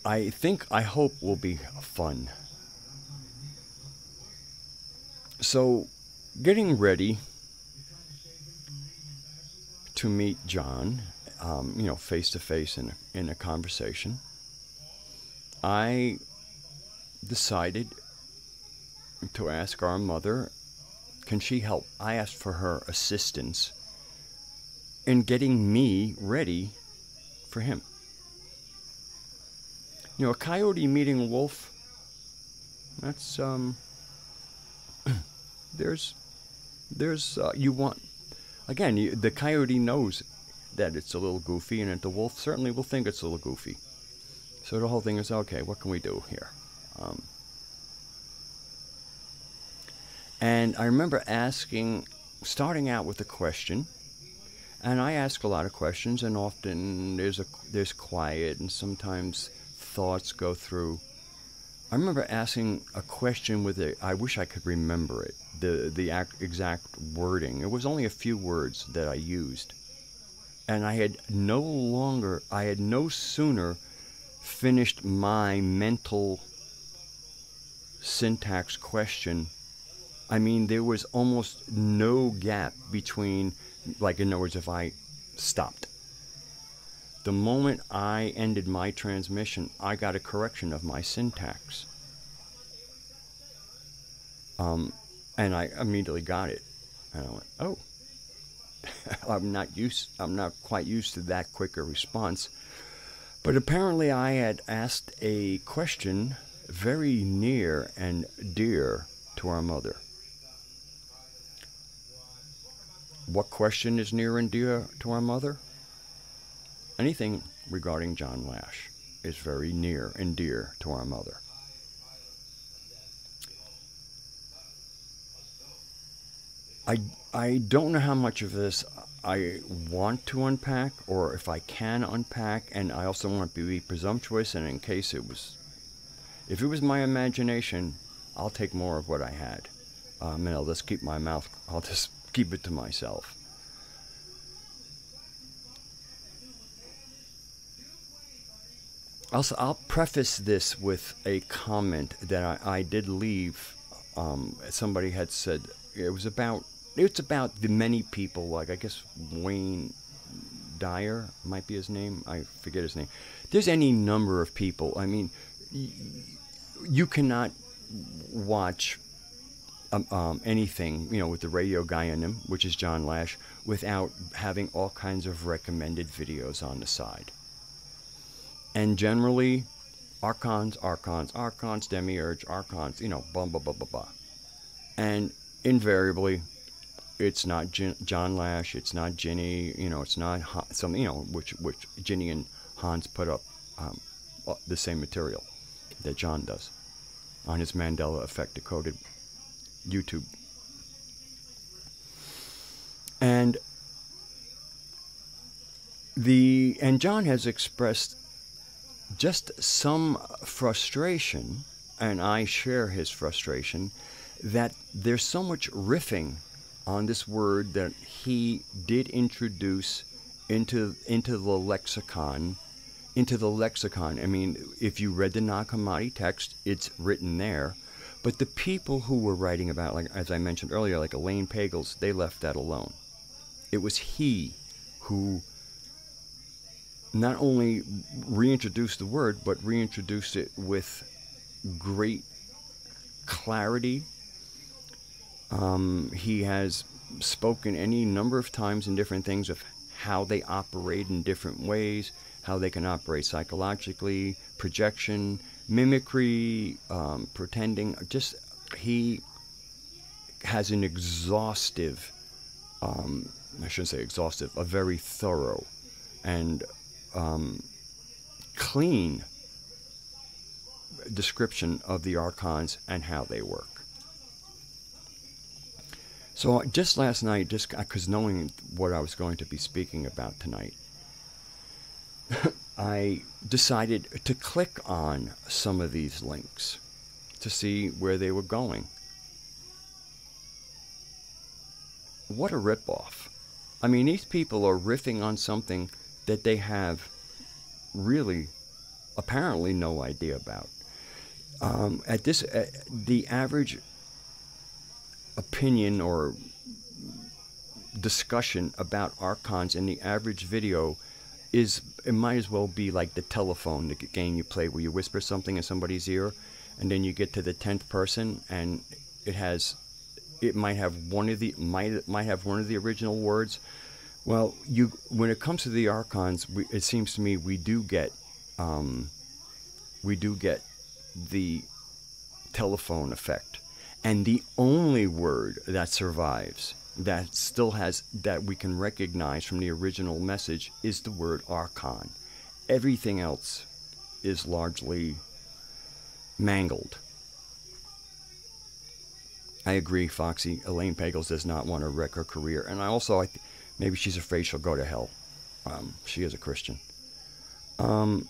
I hope will be fun. So, getting ready to meet John, face to face in a conversation, I decided to ask our mother, can she help? I asked for her assistance in getting me ready for him. A coyote meeting a wolf, that's, you want, again, the coyote knows that it's a little goofy, and the wolf certainly will think it's a little goofy. So the whole thing is, okay, what can we do here? And I remember starting out with a question, and I ask a lot of questions, and often there's quiet, and sometimes thoughts go through. I remember asking a question I wish I could remember it, the exact wording. It was only a few words that I used, and I had no sooner finished my mental syntax question. I mean, there was almost no gap between, like, in other words, if I stopped. the moment I ended my transmission, I got a correction of my syntax. And I immediately got it. And I went, oh, I'm not quite used to that quick a response. But apparently I had asked a question very near and dear to our mother. What question is near and dear to our mother? Anything regarding John Lash is very near and dear to our mother. I don't know how much of this I want to unpack, or if I can unpack, and I also want to be presumptuous, and in case if it was my imagination, I'll take more of what I had. And I'll just keep it to myself. I'll preface this with a comment that I did leave. Somebody had said it's about the many people, like I guess Wayne Dyer might be his name. I forget his name. There's any number of people. I mean, you cannot watch anything, with the radio guy in them, which is John Lash, without having all kinds of recommended videos on the side. And generally, archons, demiurge, archons, blah, blah, blah, blah, blah. And invariably, it's not John Lash, it's not Ginny, it's not which Ginny and Hans put up the same material that John does on his Mandela Effect Decoded YouTube. And John has expressed just some frustration, and I share his frustration, that there's so much riffing on this word that he did introduce into the lexicon. I mean, if you read the Nag Hammadi text, it's written there. But the people who were writing about, like as I mentioned earlier, like Elaine Pagels, they left that alone. It was he who not only reintroduced the word, but reintroduced it with great clarity. He has spoken any number of times in different things of how they operate in different ways, how they can operate psychologically, projection, mimicry, pretending. Just, he has an exhaustive, I shouldn't say exhaustive, a very thorough and clean description of the archons and how they work. So just last night, just because knowing what I was going to be speaking about tonight, I decided to click on some of these links to see where they were going. What a ripoff. I mean, these people are riffing on something that they have really, apparently, no idea about. The average opinion or discussion about archons in the average video it might as well be like the telephone, the game you play where you whisper something in somebody's ear, and then you get to the 10th person, and it might have one of the original words. Well, when it comes to the archons, it seems to me we do get the telephone effect, and the only word that survives, that we can recognize from the original message, is the word archon. Everything else is largely mangled. I agree, Foxy. Elaine Pagels does not want to wreck her career, and maybe she's afraid she'll go to hell. She is a Christian. And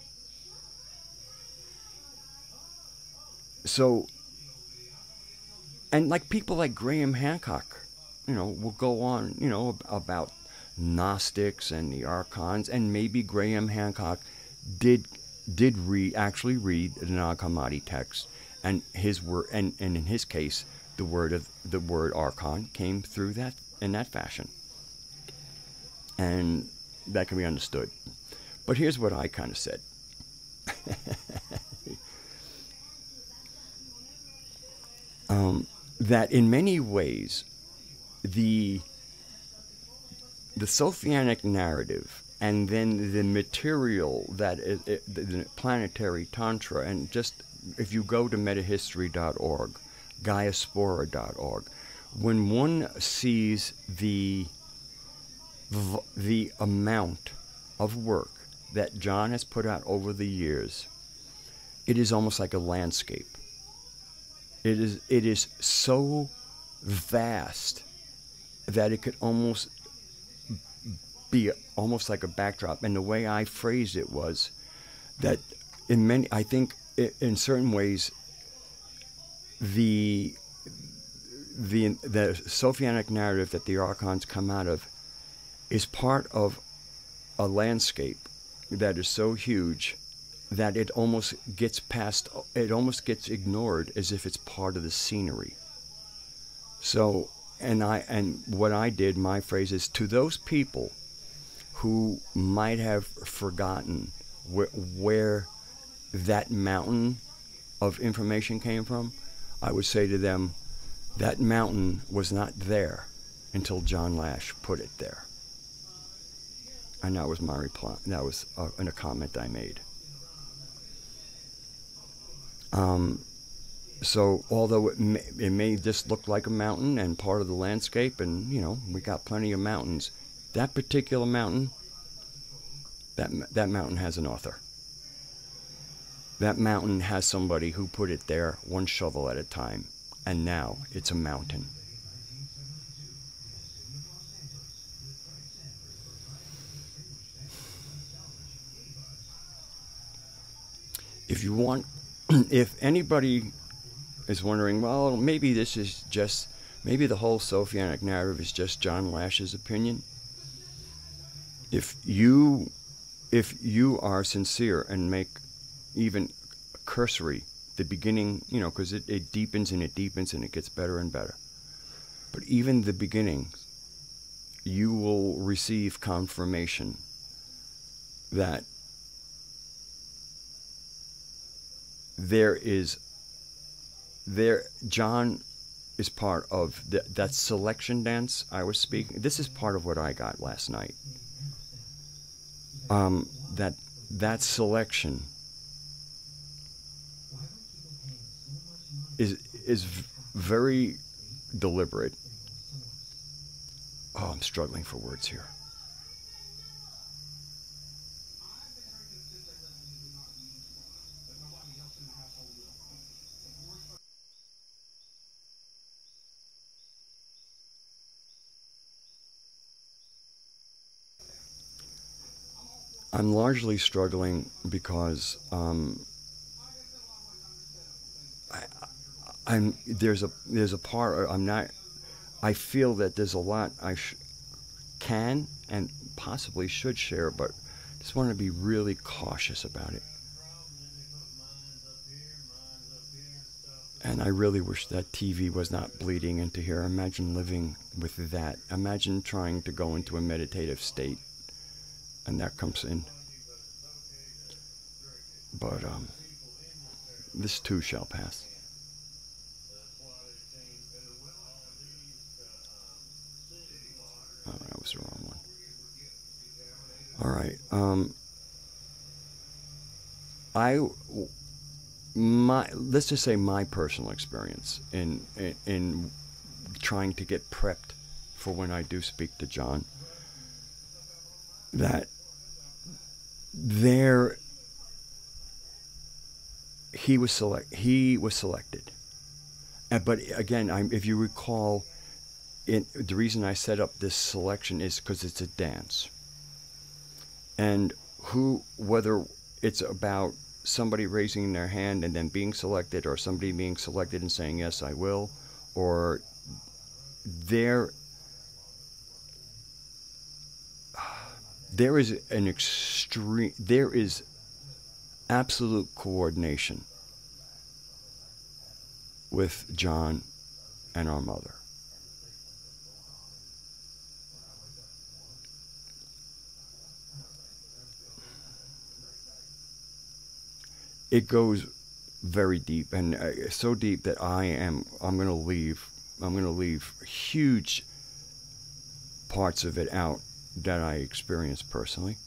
like people like Graham Hancock, will go on, about Gnostics and the archons, and maybe Graham Hancock did actually read the Nag Hammadi text, and his word, and in his case, the word archon came through in that fashion, and that can be understood. But here's what I kind of said. That in many ways, the Sophianic narrative and then the material that is the planetary tantra, and just if you go to metahistory.org, gaiaspora.org, when one sees the amount of work that John has put out over the years, it is almost like a landscape. It is so vast that it could almost be almost like a backdrop. And the way I phrased it was that I think in certain ways, the Sophianic narrative that the archons come out of is part of a landscape that is so huge that it almost gets ignored as if it's part of the scenery. So, and what I did, my phrase is, to those people who might have forgotten where that mountain of information came from, I would say to them, that mountain was not there until John Lash put it there. And that was my reply. That was in a comment I made. So although it may just look like a mountain and part of the landscape, and we got plenty of mountains, that particular mountain, that mountain has an author. That mountain has somebody who put it there one shovel at a time, and now it's a mountain. If anybody is wondering, well, maybe the whole Sophianic narrative is just John Lash's opinion. If you are sincere and make even cursory the beginning, because it deepens and it deepens and it gets better and better. But even the beginning, you will receive confirmation that John is part of that selection dance I was speaking. This is part of what I got last night. That selection is very deliberate. Oh, I'm struggling for words here. I'm largely struggling because there's a part I feel that there's a lot I can and possibly should share, but just want to be really cautious about it. And I really wish that TV was not bleeding into here. Imagine living with that. Imagine trying to go into a meditative state and that comes in. But this too shall pass. Oh, that was the wrong one. All right. Let's just say my personal experience in trying to get prepped for when I do speak to John, that he was selected. But again, if you recall, the reason I set up this selection is because it's a dance. And whether it's about somebody raising their hand and then being selected, or somebody being selected and saying, yes, I will, or there is absolute coordination with John and our mother. it goes very deep, and so deep that I'm going to leave huge parts of it out that I experienced personally.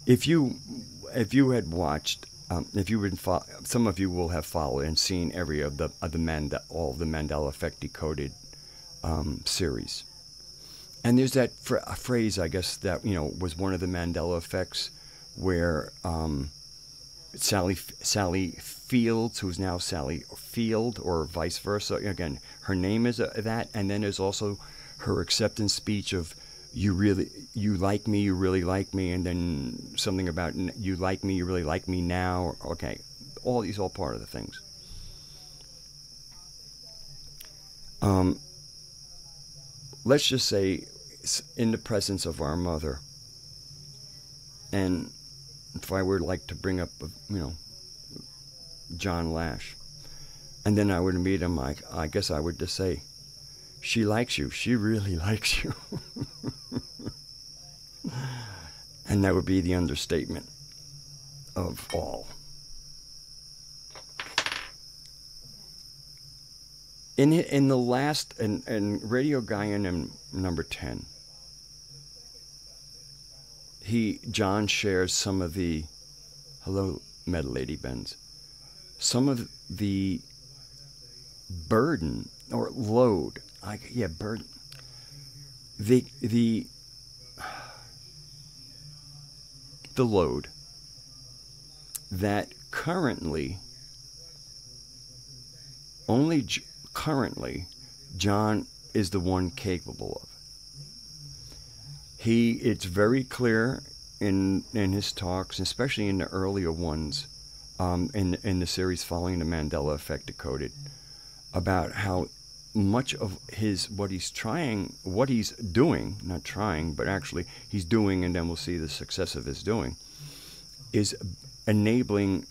If you had watched, if you would some of you will have followed and seen every all the Mandela Effect Decoded series. And there's that phrase, I guess, that was one of the Mandela effects, where Sally Fields, who's now Sally Field, or vice versa. Again, her name is that, and then there's also her acceptance speech of you like me, you really like me, and then something about you like me, you really like me now. Okay, all these all part of the things. Let's just say, in the presence of our mother, and if I were like to bring up, John Lash, and then I would meet him, I guess I would just say, she likes you. She really likes you. And that would be the understatement of all. In the last, in Radio Gaian number 10, John shares some of the, hello, Meta Lady Benz, some of the burden or load, burden, the load that currently John is the one capable of. It's very clear in his talks, especially in the earlier ones, in the series following the Mandela Effect Decoded, about how much of what he's doing, not trying, but actually he's doing, and then we'll see the success of his doing, is enabling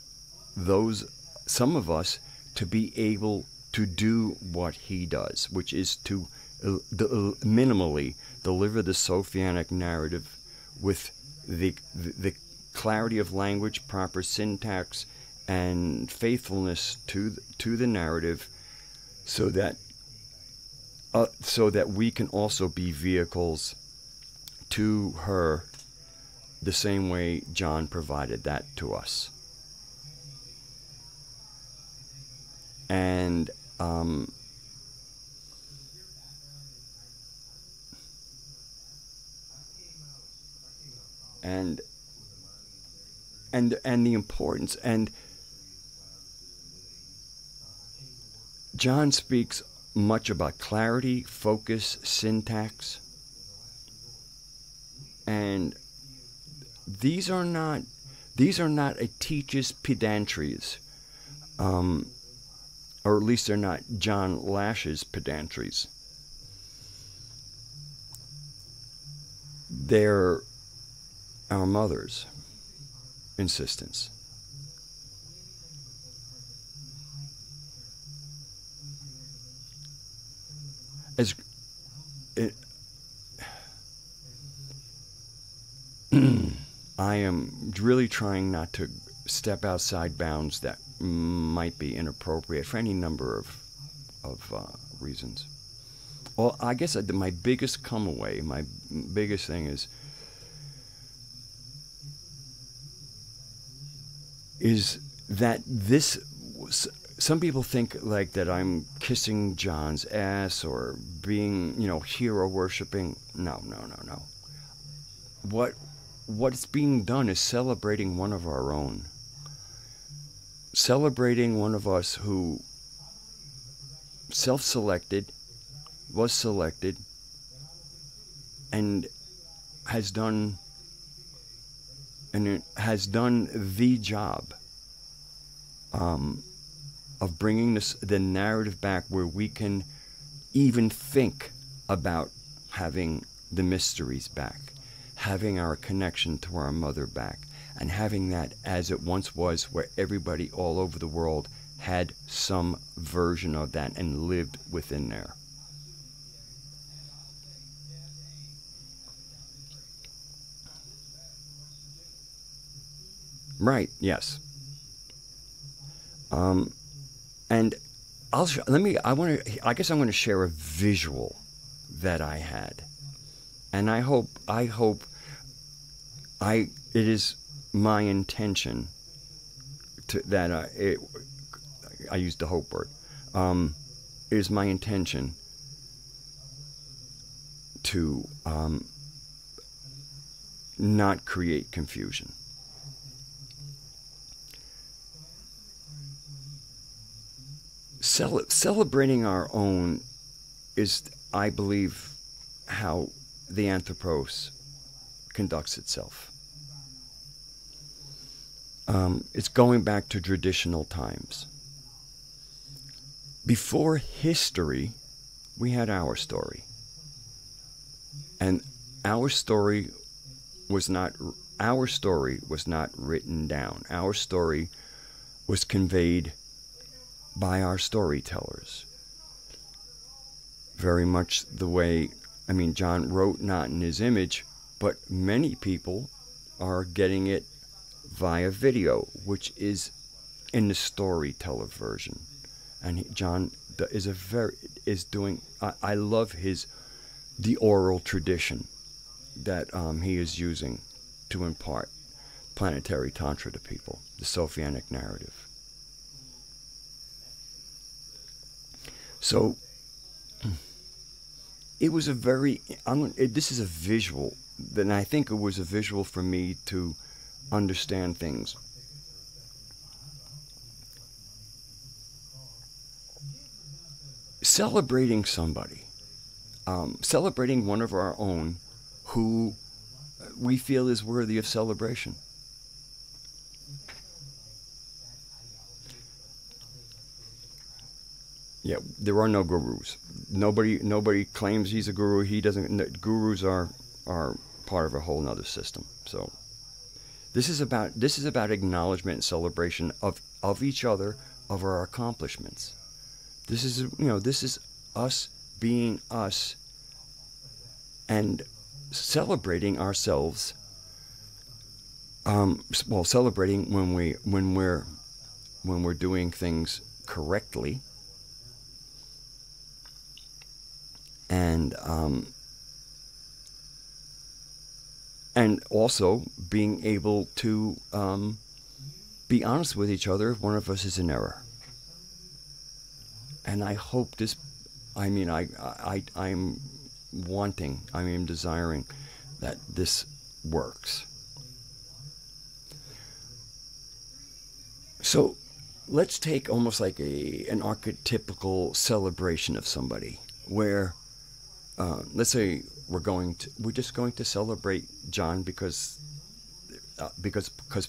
some of us to be able to do what he does, which is to minimally deliver the Sophianic narrative with the clarity of language, proper syntax, and faithfulness to the narrative, so that we can also be vehicles to her, the same way John provided that to us. And the importance, and John speaks much about clarity, focus, syntax, and these are not a teacher's pedantries, or at least they're not John Lash's pedantries. They're our mother's insistence. I am really trying not to step outside bounds that might be inappropriate for any number of reasons. Well, I guess my biggest come away, my biggest thing is that this, some people think like that I'm kissing John's ass or being, hero worshiping. No. What's being done is celebrating one of our own. Celebrating one of us who was selected, and has done the job of bringing the narrative back, where we can even think about having the mysteries back, having our connection to our mother back, and having that as it once was, where everybody all over the world had some version of that and lived within there. Right, yes. And I guess I'm going to share a visual that I had. And it is my intention that I used the hope word. It is my intention to not create confusion. Celebrating our own is, I believe, how the Anthropos conducts itself. It's going back to traditional times. Before history, we had our story. And our story was not written down. Our story was conveyed by our storytellers. Very much the way, John wrote not in his image, but many people are getting it via video, which is in the storyteller version. And John is doing. I love the oral tradition that he is using to impart planetary tantra to people, the Sophianic narrative. So it was this is a visual, and I think it was a visual for me to understand things. Celebrating somebody, celebrating one of our own who we feel is worthy of celebration. Yeah, there are no gurus. Nobody claims he's a guru. He doesn't. Gurus are part of a whole other system. So this is about acknowledgement and celebration of each other, of our accomplishments. This is us being us and celebrating ourselves. Celebrating when we're doing things correctly. And also being able to be honest with each other if one of us is in error. And I hope this. I'm desiring that this works. So let's take almost like an archetypical celebration of somebody where. Let's say we're just going to celebrate John because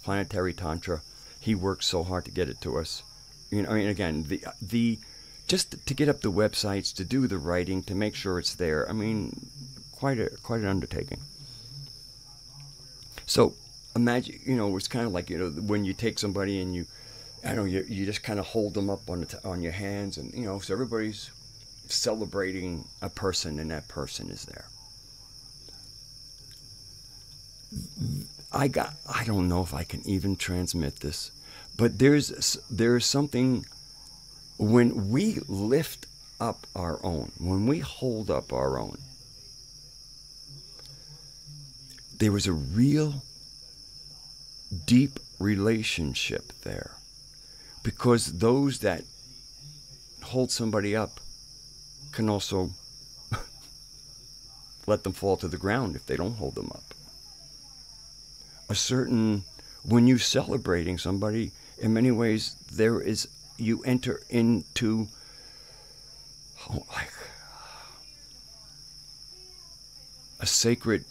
planetary tantra, he worked so hard to get it to us. Again, the just to get up the websites, to do the writing, to make sure it's there. Quite an undertaking. So imagine, it's kind of like when you take somebody and you just kind of hold them up on your hands, and so everybody's celebrating a person, and that person is there. I don't know if I can even transmit this, but there's something when we lift up our own, when we hold up our own. There was a real deep relationship there, because those that hold somebody up can also let them fall to the ground if they don't hold them up. When you're celebrating somebody, in many ways, you enter into like a sacred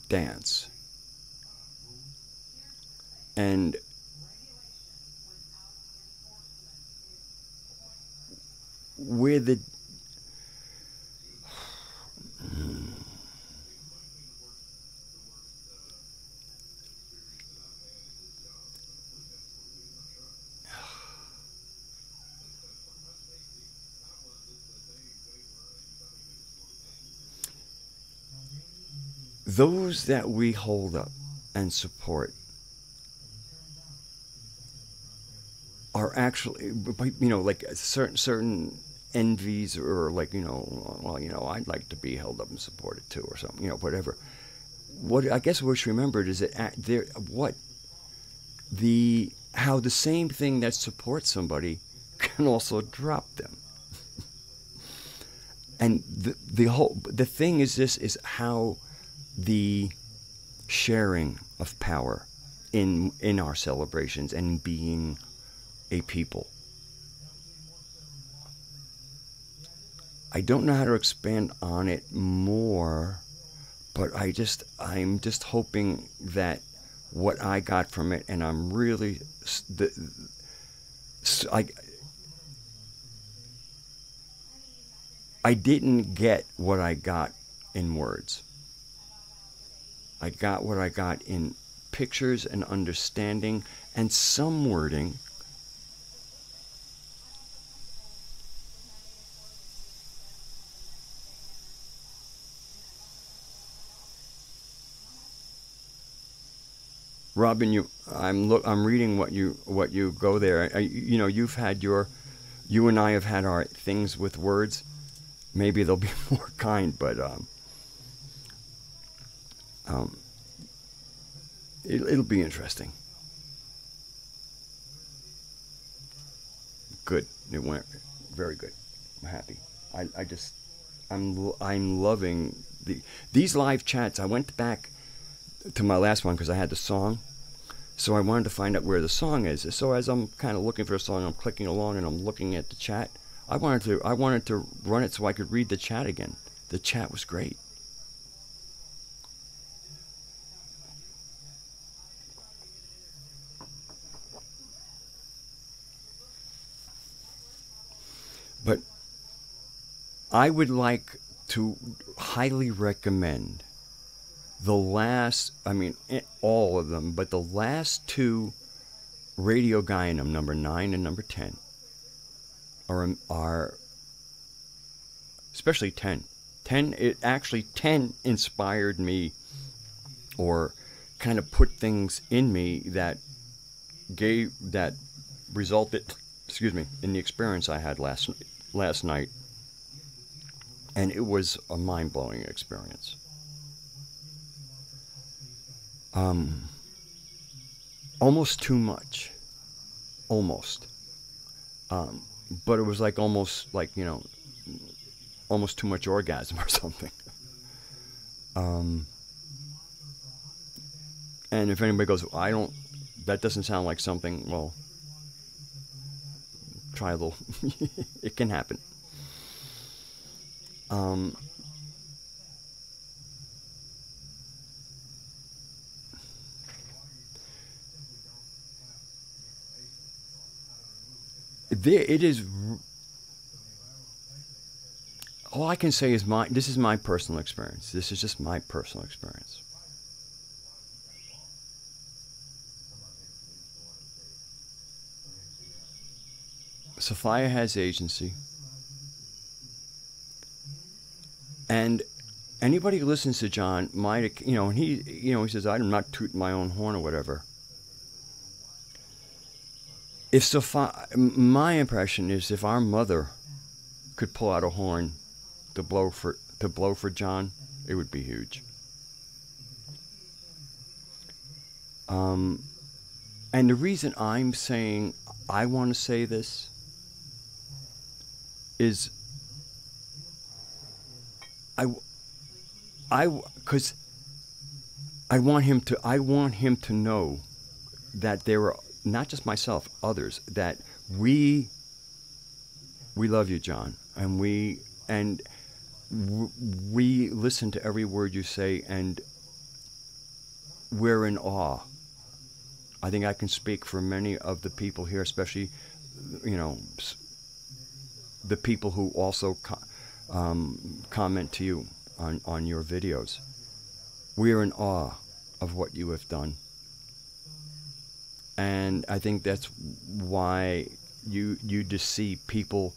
dance. And those that we hold up and support are actually, like certain envies, or like, well, I'd like to be held up and supported too, or something, whatever. What I guess what's remembered is that how the same thing that supports somebody can also drop them. And the thing is, this is how the sharing of power in our celebrations and being a people. I don't know how to expand on it more, but I'm just hoping that what I got from it, and I'm really I didn't get what I got in words. I got what I got in pictures and understanding and some wording. Robin, I'm reading what you go there. You and I have had our things with words. Maybe they'll be more kind, but it'll be interesting. Good. It went very good. I'm happy. I'm loving these live chats. I went back to my last one because I had the song, so I wanted to find out where the song is. So as I'm kind of looking for a song, I'm clicking along and I'm looking at the chat. I wanted to run it so I could read the chat again. The chat was great. But I would like to highly recommend all of them, but the last two, Radio Guyanum, number 9 and number 10, are especially 10. 10 inspired me, or kind of put things in me that resulted, in the experience I had last night, and it was a mind-blowing experience. Almost too much, but it was like almost too much orgasm or something. And if anybody goes, that doesn't sound like something, well, try a little. It can happen. It is. All I can say is this is my personal experience. This is just my personal experience. Sophia has agency. And anybody who listens to John might, and he says, I'm not tooting my own horn or whatever. My impression is, if our mother could pull out a horn to blow for John, it would be huge. And the reason I'm saying I want to say this is because I want him to know that there are, not just myself, others, that we love you, John, and we listen to every word you say, and we're in awe. I think I can speak for many of the people here, especially, the people who also comment to you on your videos. We are in awe of what you have done. And I think that's why you just see people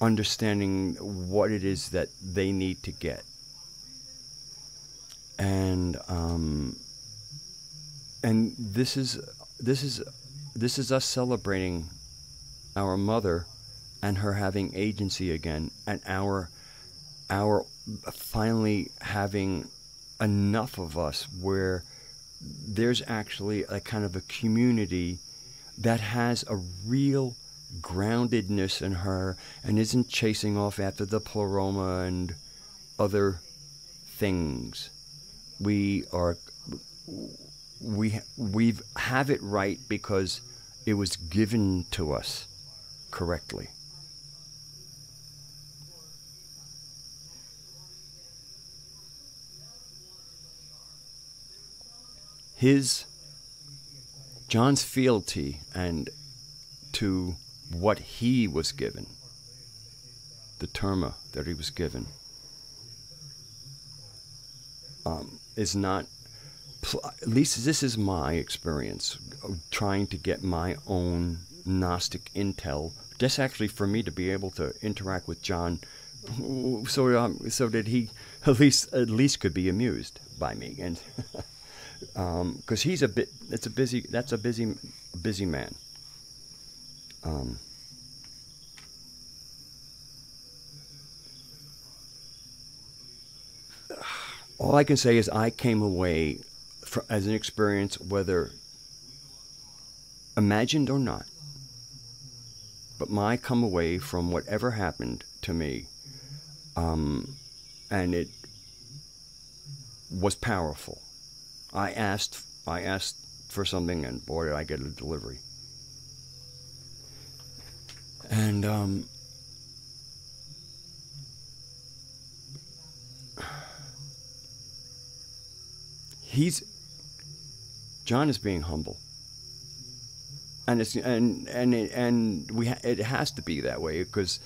understanding what it is that they need to get. and this is this is this is us celebrating our mother and her having agency again, and our finally having enough of us where there's actually a kind of a community that has a real groundedness in her and isn't chasing off after the pleroma and other things. We have it right because it was given to us correctly. John's fealty and to what he was given, the terma that he was given, is not, at least this is my experience, trying to get my own Gnostic intel, just actually for me to be able to interact with John, so that he at least could be amused by me, and because he's that's a busy man. All I can say is I came away as an experience, whether imagined or not, but my come away from whatever happened to me, and it was powerful. I asked for something, and boy, did I get a delivery. And John is being humble, and it has to be that way because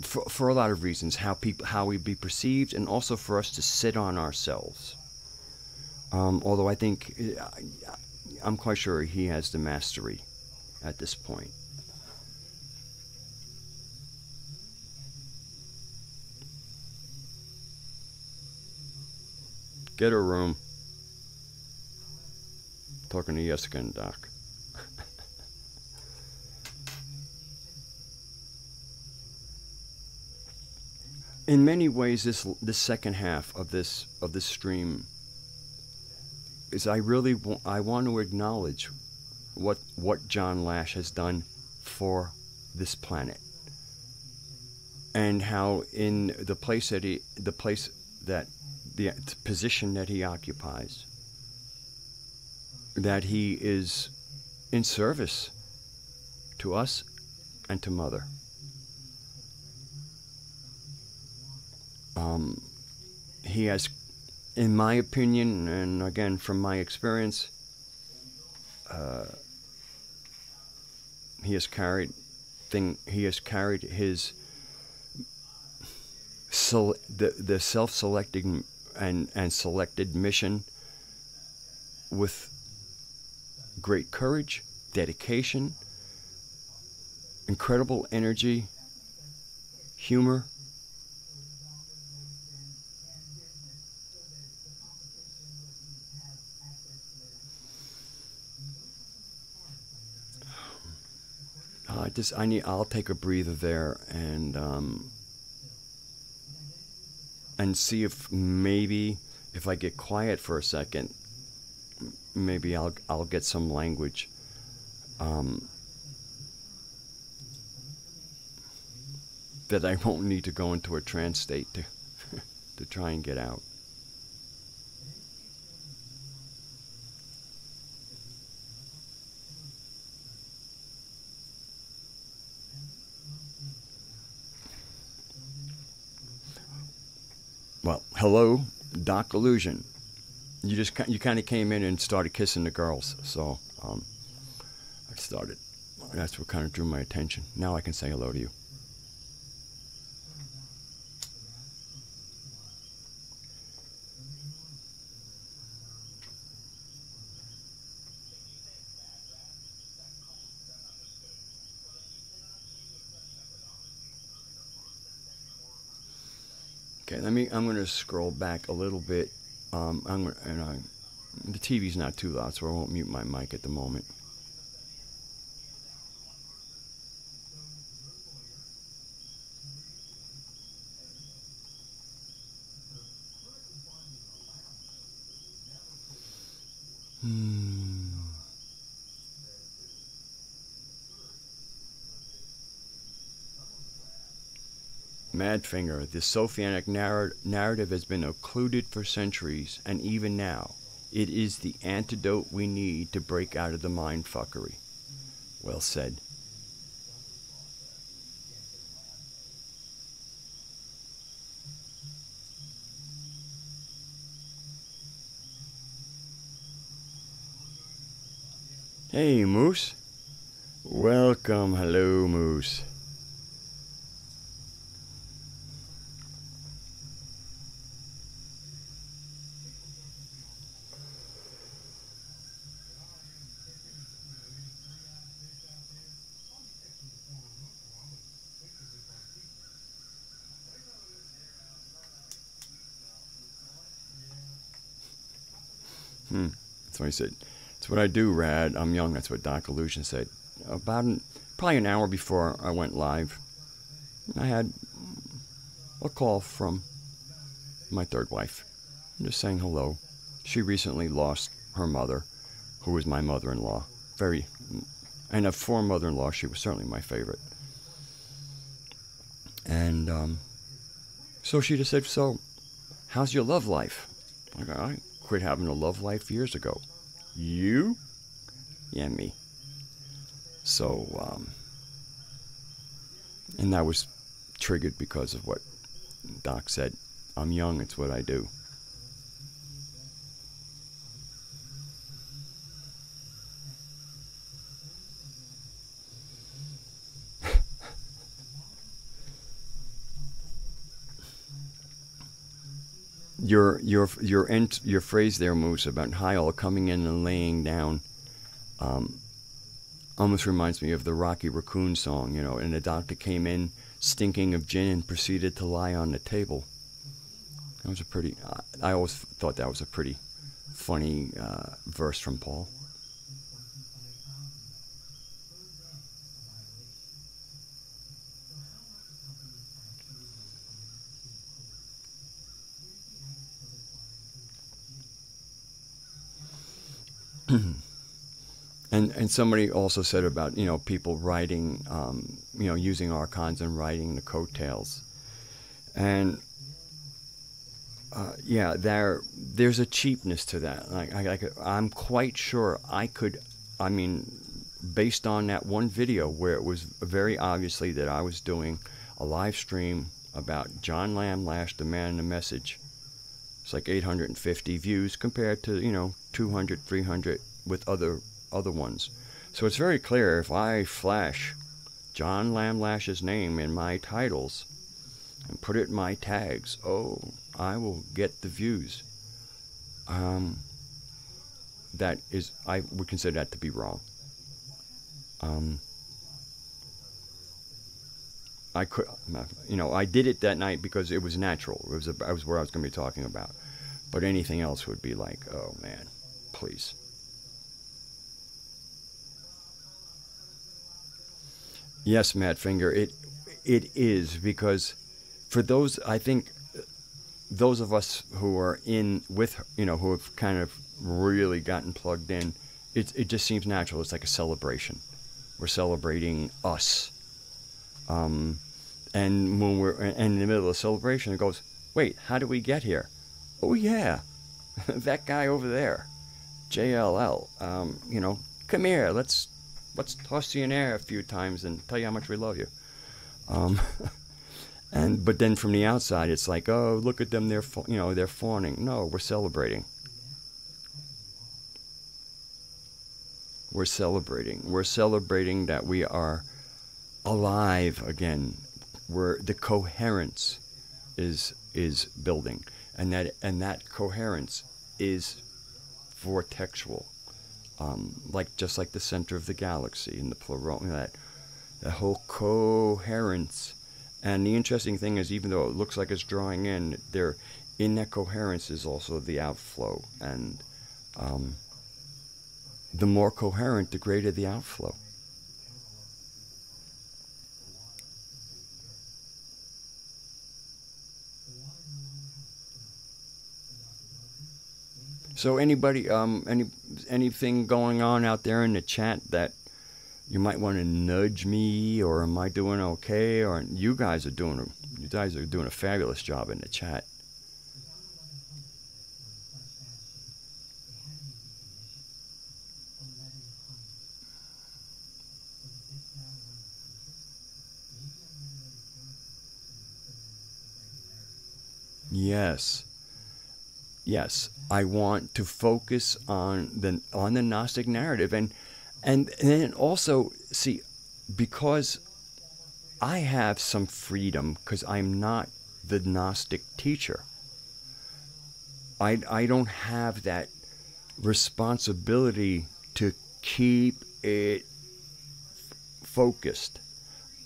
for a lot of reasons, how we be perceived, and also for us to sit on ourselves. Although I think I'm quite sure he has the mastery at this point. Get a room. Talking to Jessica and Doc. In many ways, this second half of this stream is I want to acknowledge what John Lash has done for this planet, and how in the position that he occupies, that he is in service to us and to Mother. He has, in my opinion, and again from my experience, he has carried his the self-selecting and selected mission with great courage, dedication, incredible energy, humor. I'll take a breather there and see if maybe if I get quiet for a second, maybe I'll get some language. That I won't need to go into a trance state to try and get out. Well, hello, Doc Illusion. You kind of came in and started kissing the girls, so I started. That's what kind of drew my attention. Now I can say hello to you. Okay, I'm going to scroll back a little bit. The TV's not too loud, so I won't mute my mic at the moment. Madfinger, the Sophianic narrative has been occluded for centuries, and even now, it is the antidote we need to break out of the mindfuckery. Well said. Hey, Moose. Welcome. Hello, Moose. That's what he said. It's what I do, Rad. I'm young. That's what Doc Illusion said. Probably an hour before I went live, I had a call from my third wife. I'm just saying hello. She recently lost her mother, who was my mother-in-law. And of four mother-in-laws, she was certainly my favorite. And so she just said, so, how's your love life? I quit having a love life years ago. You? Yeah, me. So, and that was triggered because of what Doc said. I'm young, it's what I do. Your phrase there, Moose, about high all coming in and laying down, almost reminds me of the Rocky Raccoon song, and the doctor came in stinking of gin and proceeded to lie on the table. That was I always thought that was a pretty funny verse from Paul. And somebody also said about people writing using archons and writing the coattails, and yeah, there's a cheapness to that. I'm quite sure based on that one video where it was very obviously that I was doing a live stream about John Lamb Lash, the man in the message. It's like 850 views compared to 200, 300 with other ones. So it's very clear if I flash John Lamb Lash's name in my titles and put it in my tags, I will get the views. That is, I would consider that to be wrong. I could, I did it that night because it was natural. It was where I was going to be talking about. But anything else would be like, oh man, please. Yes, Madfinger, it is, because for those, I think, those of us who are in with, who have kind of really gotten plugged in, it just seems natural. It's like a celebration. We're celebrating us. And when we're in the middle of a celebration, it goes, wait, how did we get here? Oh yeah, that guy over there, JLL. Come here. Let's toss you in air a few times and tell you how much we love you. But then from the outside, it's like, oh, look at them. They're fawning. No, we're celebrating. We're celebrating. We're celebrating that we are alive again. The coherence is building, and that coherence is vortexual, just like the center of the galaxy in the plural. That whole coherence And the interesting thing is, even though it looks like it's drawing in that coherence is also the outflow. And the more coherent, the greater the outflow. So anybody, anything going on out there in the chat that you might want to nudge me, or am I doing okay? Or you guys are doing a fabulous job in the chat. Yes. Yes, I want to focus on the Gnostic narrative, and then also see, because I have some freedom, because I'm not the Gnostic teacher. I don't have that responsibility to keep it focused.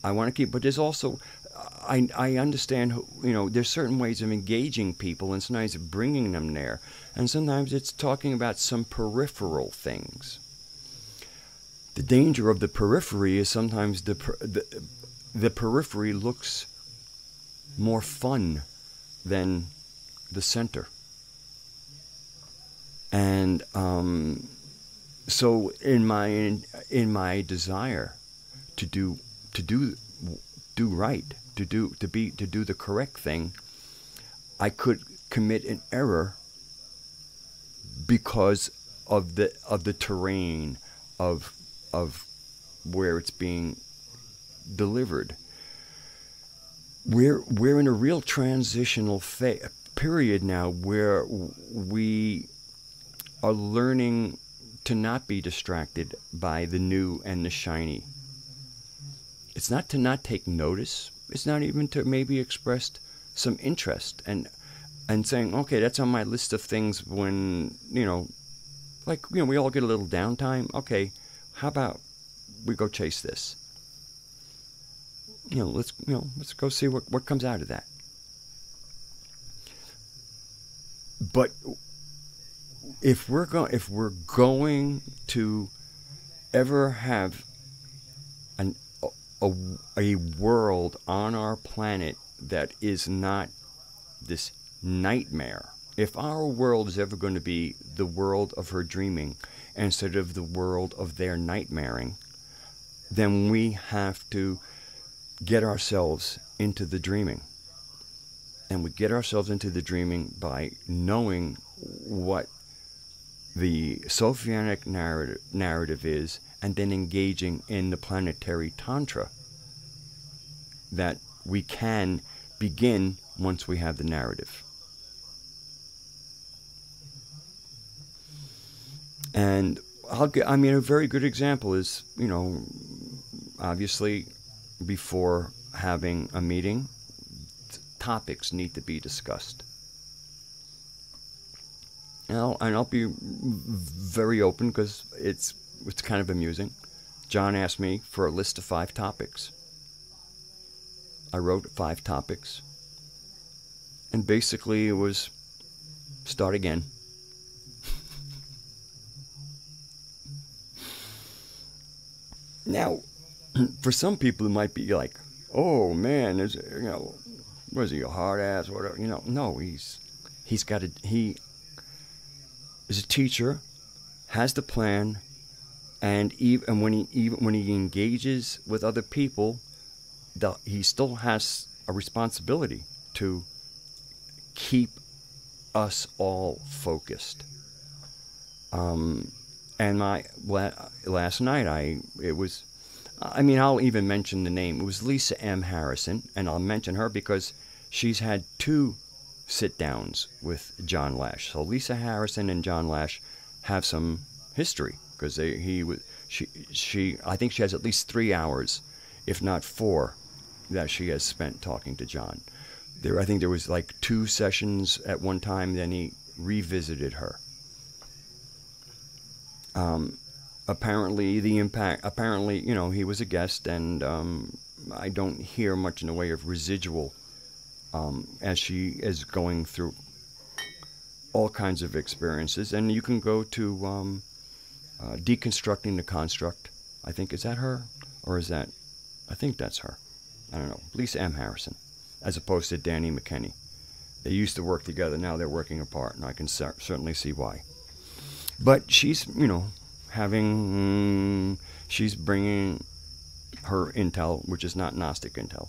I want to keep, but there's also, I understand, there's certain ways of engaging people, and sometimes bringing them there, and sometimes it's talking about some peripheral things. The danger of the periphery is sometimes the periphery looks more fun than the center. And so in my desire to do right, to do the correct thing, I could commit an error because of the terrain of where it's being delivered. We're in a real transitional period now, where we are learning to not be distracted by the new and the shiny. It's not to not take notice. It's not even to maybe express some interest and saying, okay, that's on my list of things when, we all get a little downtime. Okay, how about we go chase this? Let's go see what comes out of that. But if we're going to ever have a world on our planet that is not this nightmare, if our world is ever going to be the world of her dreaming instead of the world of their nightmaring, then we have to get ourselves into the dreaming. And we get ourselves into the dreaming by knowing what the Sophianic narrative is, and then engaging in the planetary tantra that we can begin once we have the narrative. And a very good example is, obviously, before having a meeting, topics need to be discussed. And I'll be very open, because it's kind of amusing. John asked me for a list of 5 topics. I wrote 5 topics, and basically it was start again. Now, for some people it might be like, oh man, there's, was he a hard ass, whatever? No, he is a teacher, has the plan, and even when he engages with other people, he still has a responsibility to keep us all focused. And last night I'll even mention the name. It was Lisa M. Harrison, and I'll mention her because she's had 2 sit-downs with John Lash. So Lisa Harrison and John Lash have some history, because she I think she has at least 3 hours, if not 4, that she has spent talking to John. I think there was like 2 sessions at one time. Then he revisited her. Apparently, he was a guest, and I don't hear much in the way of residual as she is going through all kinds of experiences. And you can go to Deconstructing the Construct. I think, is that her? Or is that, I think that's her. I don't know. Lisa M. Harrison, as opposed to Danny McKenney. They used to work together. Now they're working apart, and I can certainly see why. But she's, she's bringing her intel, which is not Gnostic intel.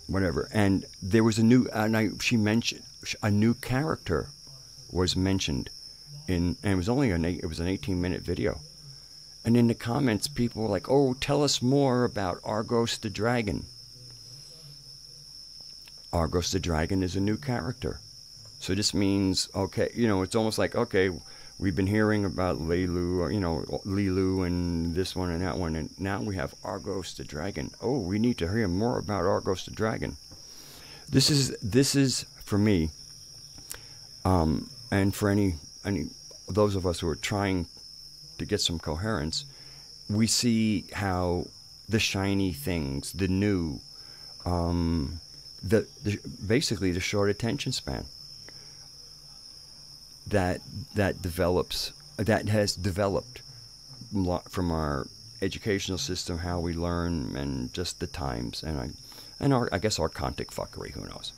Whatever. And there was she mentioned, a new character was mentioned and it was only an 18-minute video. And in the comments, people were like, "Oh, tell us more about Argos the Dragon." Argos the Dragon is a new character. So this means, okay, it's almost like, okay, we've been hearing about Leilu, or, Lilu and this one and that one, and now we have Argos the Dragon. Oh, we need to hear more about Argos the Dragon. This is for me, and for any those of us who are trying to get some coherence, we see how the shiny things, the new, basically the short attention span that has developed from our educational system, how we learn, and just the times, and our, I guess, our Kantic fuckery. Who knows?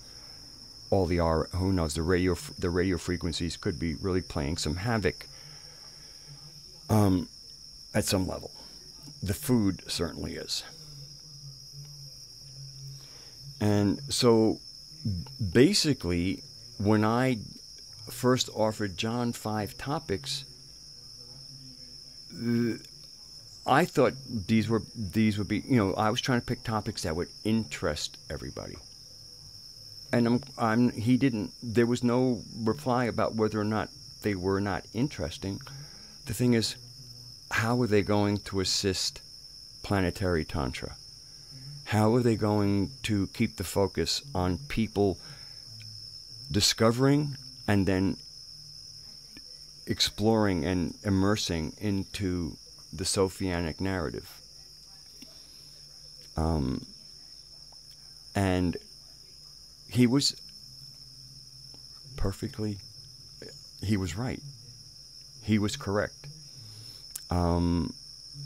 Who knows? The radio frequencies could be really playing some havoc. At some level, the food certainly is. And so, basically, when I first offered John 5 topics, I thought these would be, I was trying to pick topics that would interest everybody. And there was no reply about whether or not they were not interesting. The thing is, how are they going to assist planetary Tantra? How are they going to keep the focus on people discovering and then exploring and immersing into the Sophianic narrative? And he was right. He was correct.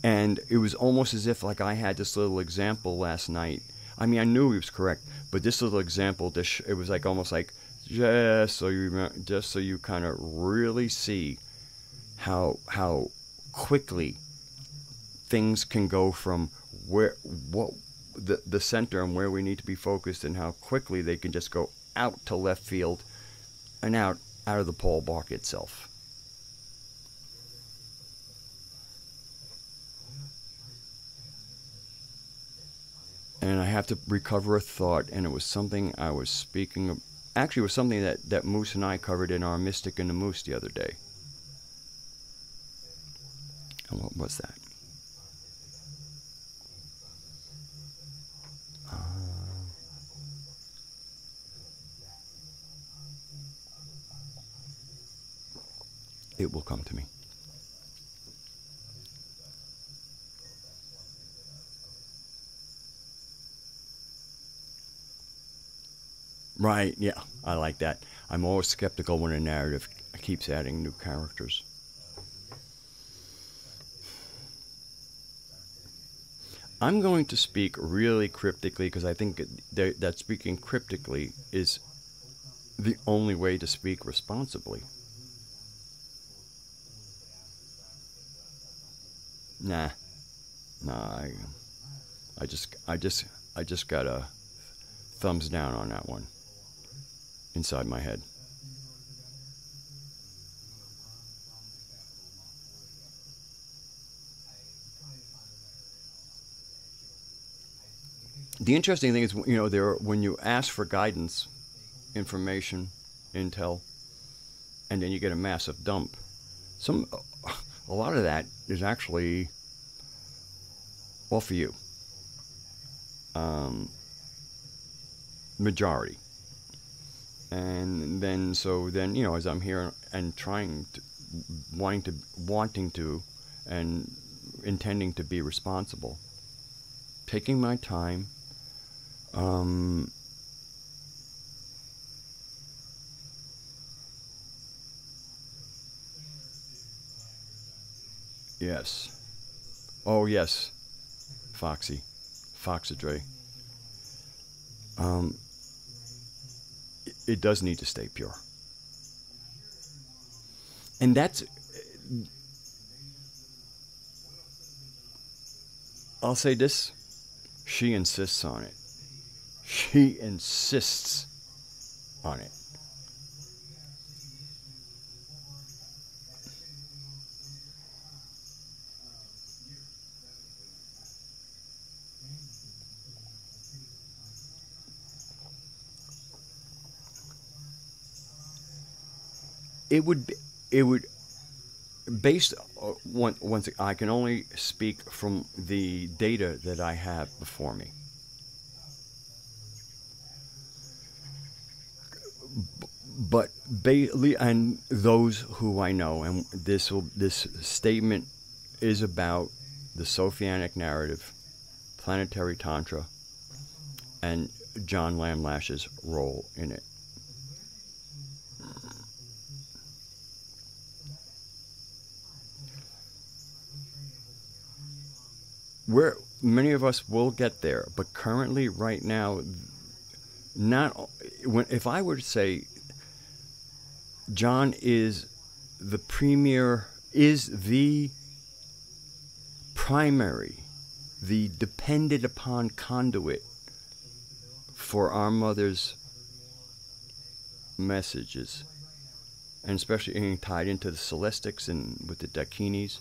And it was almost as if, like, I had this little example last night. I mean, I knew he was correct, but this little example, it was like almost like, just so you kind of really see how quickly things can go from the center and where we need to be focused, and how quickly they can just go out to left field and out of the pole bark itself. And I have to recover a thought, and it was something I was speaking of. Actually, it was something that Moose and I covered in our Mystic and the Moose the other day. And what was that? It will come to me. Right, yeah, I like that. I'm always skeptical when a narrative keeps adding new characters. I'm going to speak really cryptically, because I think that speaking cryptically is the only way to speak responsibly. Nah, I just got a thumbs down on that one inside my head. The interesting thing is, when you ask for guidance, information, intel, and then you get a massive dump, a lot of that is actually all for you. Majority. And then, as I'm here and wanting to, and intending to be responsible, taking my time. Yes. Oh, yes. Foxy. Foxadre. It does need to stay pure. And that's, I'll say this, she insists on it. She insists on it. It would, based once I can only speak from the data that I have before me. But and those who I know, and this statement is about the Sophianic narrative, planetary tantra, and John Lamlash's role in it. Where many of us will get there, but currently, right now, if I were to say John is the primary, the depended upon conduit for our mother's messages, and especially tied into the Celestics and with the Dakinis.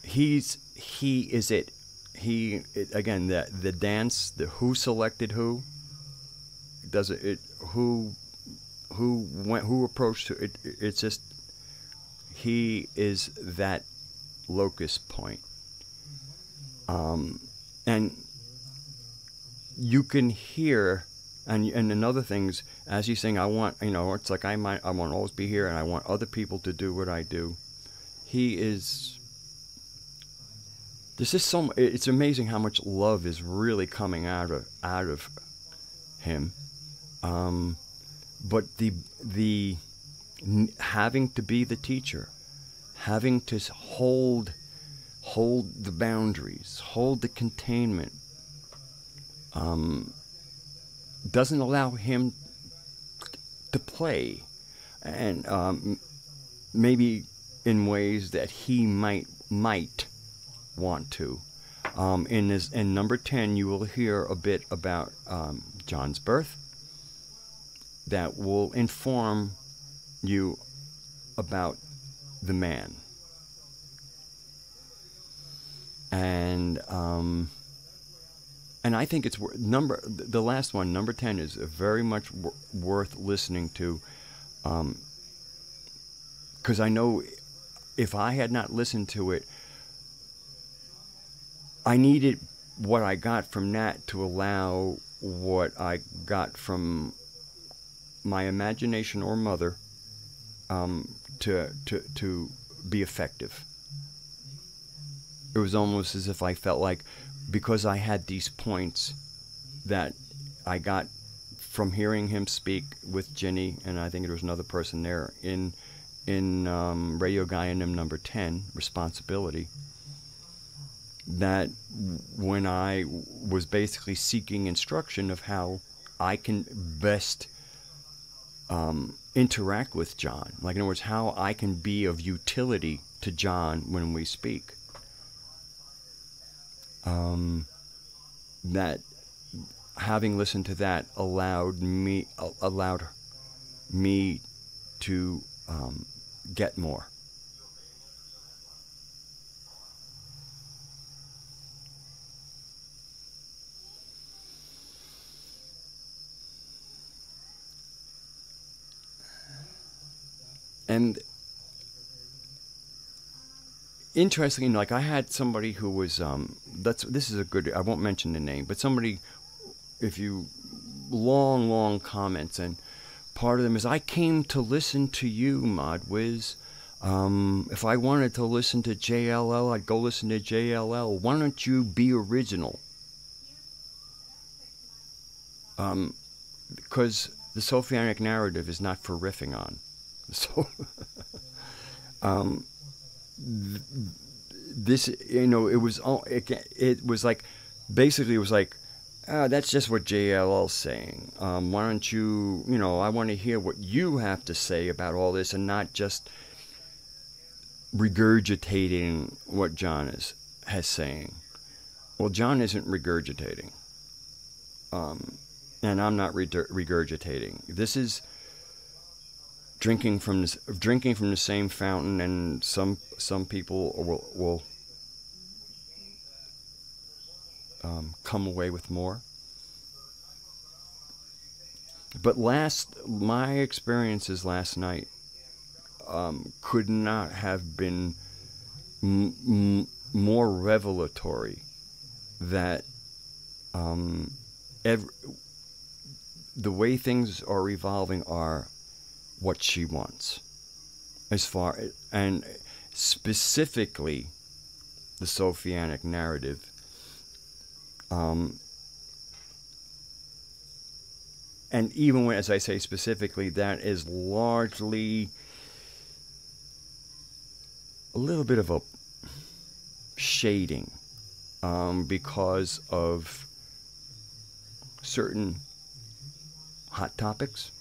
He is it. Again, the dance, the who selected who, does it who approached it. It's just, he is that locus point. And you can hear, and in other things, as he's saying, I want, it's like I want to always be here, and I want other people to do what I do. He is. This is it's amazing how much love is really coming out of him. But the having to be the teacher, having to hold the boundaries, hold the containment, doesn't allow him to play, and maybe in ways that he might want to. In number 10, you will hear a bit about John's birth that will inform you about the man. And I think it's the last one, number 10, is very much worth listening to, because I know if I had not listened to it, I needed what I got from that to allow what I got from my imagination or mother to be effective. It was almost as if I felt like, because I had these points that I got from hearing him speak with Ginny, and I think there was another person there in Radio Gaianum number 10, Responsibility, that when I was basically seeking instruction of how I can best interact with John, like in other words, how I can be of utility to John when we speak, that having listened to that allowed me to get more. And interestingly, like I had somebody who was this is a good, I won't mention the name, but somebody, if you long comments, and part of them is, I came to listen to you, Mod Wiz. If I wanted to listen to JLL, I'd go listen to JLL. Why don't you be original? Because the Sophianic narrative is not for riffing on. So, this, it was like, basically it was like, that's just what JLL's saying. Why don't you, I want to hear what you have to say about all this and not just regurgitating what John has saying. Well, John isn't regurgitating. And I'm not regurgitating. This is drinking from the same fountain, and some people will come away with more. But my experiences last night could not have been more revelatory. That the way things are evolving are what she wants, and specifically the Sophianic narrative. And even when, as I say specifically, that is largely a little bit of a shading, because of certain hot topics,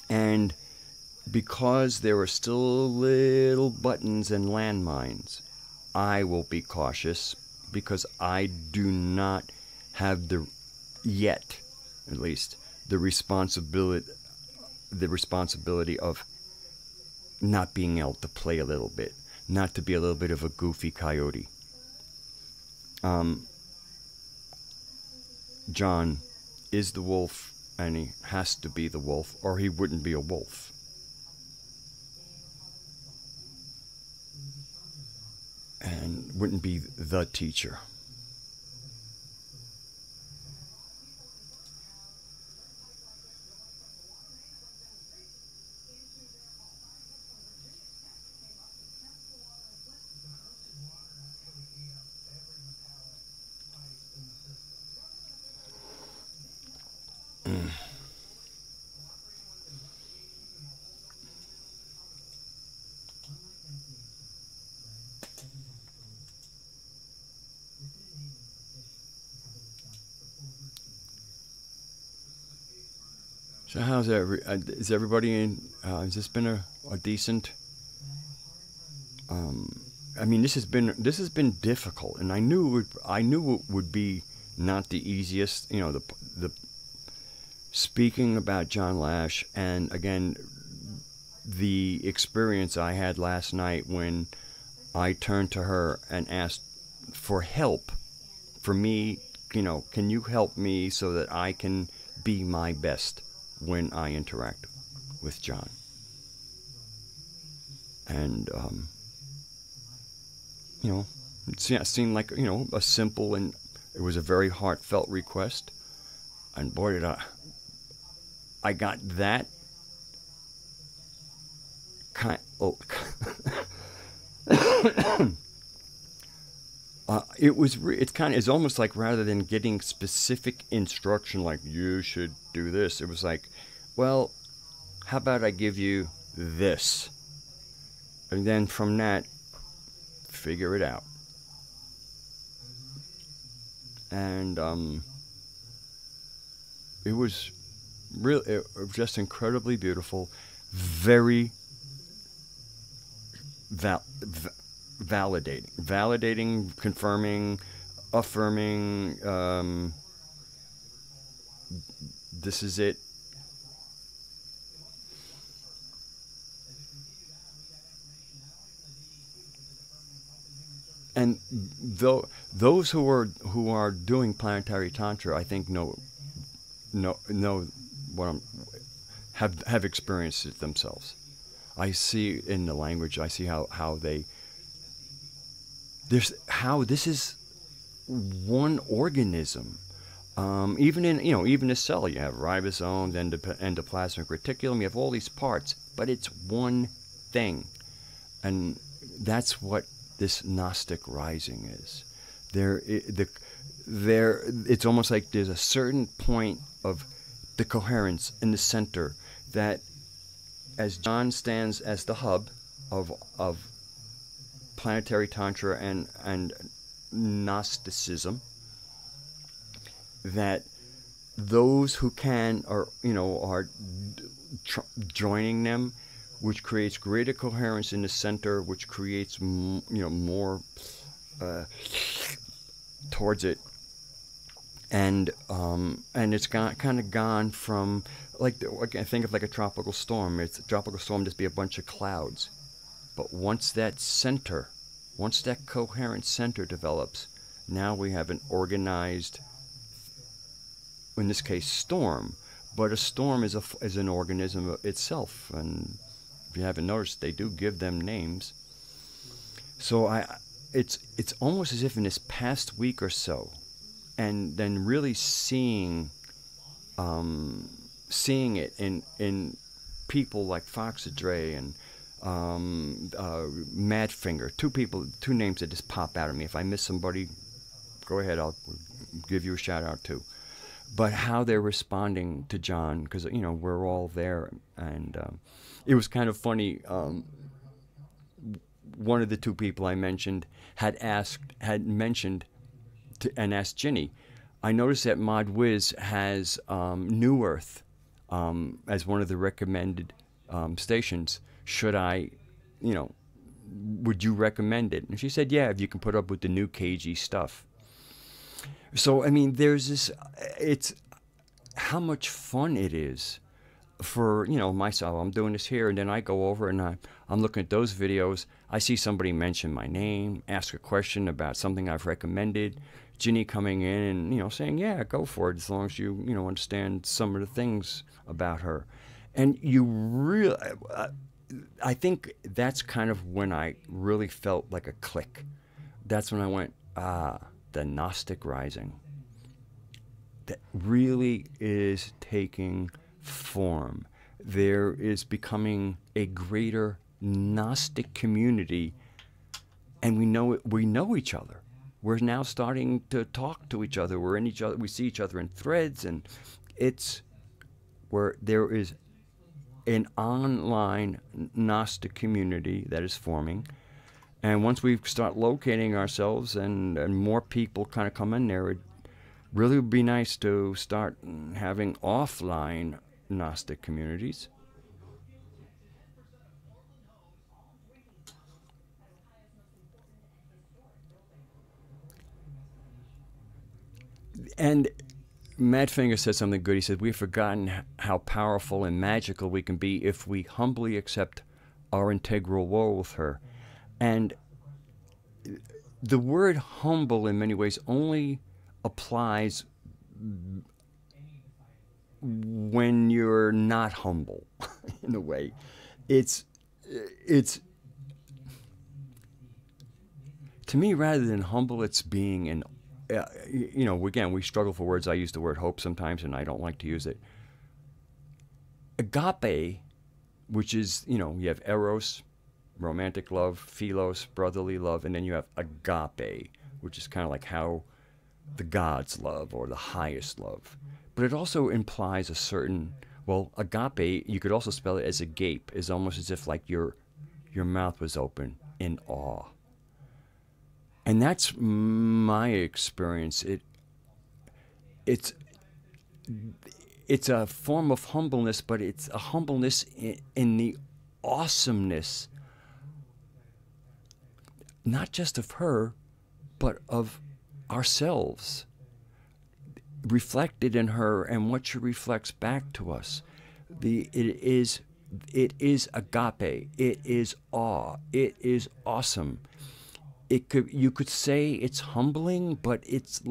and because there are still little buttons and landmines, I will be cautious, because I do not have at least the responsibility of not being able to play a little bit, not to be a little bit of a goofy coyote. John is the wolf, and he has to be the wolf, or he wouldn't be a wolf. And wouldn't be the teacher. So how's is everybody in? Has this been a decent? I mean, this has been difficult, and I knew it would be not the easiest. The speaking about John Lash, and again, the experience I had last night when I turned to her and asked for help. For me, can you help me so that I can be my best when I interact with John? And it seemed like a simple, and it was a very heartfelt request. And boy, did I got that kind. It's almost like, rather than getting specific instruction like you should do this, it was like, well, how about I give you this, and then from that, figure it out. And it was just incredibly beautiful, very validating, confirming, affirming. This is it. And those who are doing planetary tantra, I think know what have experienced it themselves. I see in the language. I see how this is one organism. Even in, even a cell, you have ribosomes, endoplasmic reticulum, you have all these parts, but it's one thing. And that's what this Gnostic rising is. It's almost like there's a certain point of the coherence in the center that, as John stands as the hub of planetary tantra and Gnosticism, that those who can are joining them, which creates greater coherence in the center, which creates more towards it, and it's kind of gone from, like, I think of like a tropical storm. It's a tropical storm, just be a bunch of clouds, but once that coherent center develops, now we have an organized, in this case, storm. But a storm is an organism itself, and if you haven't noticed, they do give them names. So it's almost as if in this past week or so, and then really seeing it in people like Foxadre and Madfinger, two names that just pop out at me. If I miss somebody, go ahead, I'll give you a shout out too. But how they're responding to John, because we're all there, and it was kind of funny. One of the two people I mentioned had mentioned and asked Ginny. I noticed that Mod Wiz has New Earth as one of the recommended stations. Should I, would you recommend it? And she said, yeah, if you can put up with the new cagey stuff. So, I mean, there's this, it's how much fun it is for, myself. I'm doing this here, and then I go over and I'm looking at those videos. I see somebody mention my name, ask a question about something I've recommended. Ginny coming in and, saying, yeah, go for it, as long as you, understand some of the things about her. And you really, I think that's kind of when I really felt like a click. That's when I went, the Gnostic rising. That really is taking form. There is becoming a greater Gnostic community, and we know each other. We're now starting to talk to each other. We're in each other. We see each other in threads, and it's where there is an online Gnostic community that is forming. And once we start locating ourselves and more people kind of come in there, it really would be nice to start having offline Gnostic communities. And Madfinger said something good. He said, we've forgotten how powerful and magical we can be if we humbly accept our integral role with her. And the word humble in many ways only applies when you're not humble, in a way. It's to me, rather than humble, it's being an, again, we struggle for words. I use the word hope sometimes, and I don't like to use it. Agape, which is, you have eros, romantic love, philos, brotherly love, and then you have agape, which is kind of like how the gods love, or the highest love. But it also implies a certain, agape, you could also spell it as agape, is almost as if like your mouth was open in awe. And that's my experience. It's a form of humbleness, but it's a humbleness in the awesomeness, not just of her, but of ourselves, reflected in her and what she reflects back to us. It is agape. It is awe. It is awesome. You could say it's humbling, but it's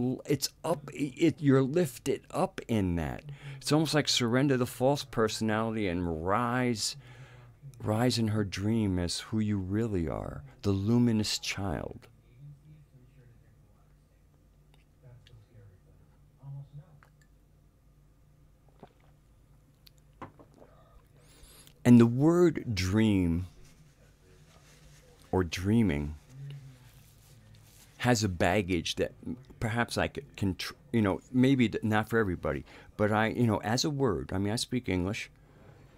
up. You're lifted up in that. It's almost like surrender the false personality and rise in her dream as who you really are, the luminous child. And the word dream or dreaming has a baggage that perhaps I can, maybe not for everybody, but as a word, I mean, I speak English.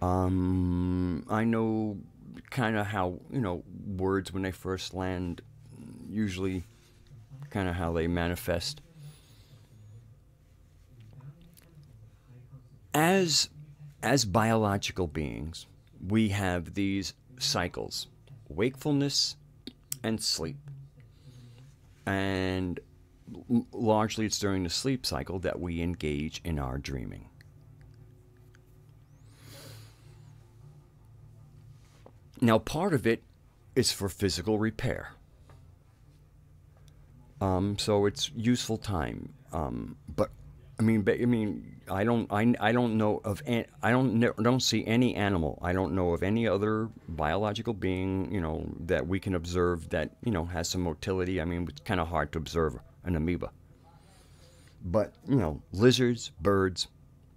I know kind of how, words when they first land, usually kind of how they manifest. As biological beings, we have these cycles, wakefulness and sleep. And largely it's during the sleep cycle that we engage in our dreaming. Now, part of it is for physical repair. So it's useful time. But I don't know of don't see any animal. I don't know of any other biological being, that we can observe that, has some motility. I mean, it's kind of hard to observe an amoeba. But, lizards, birds,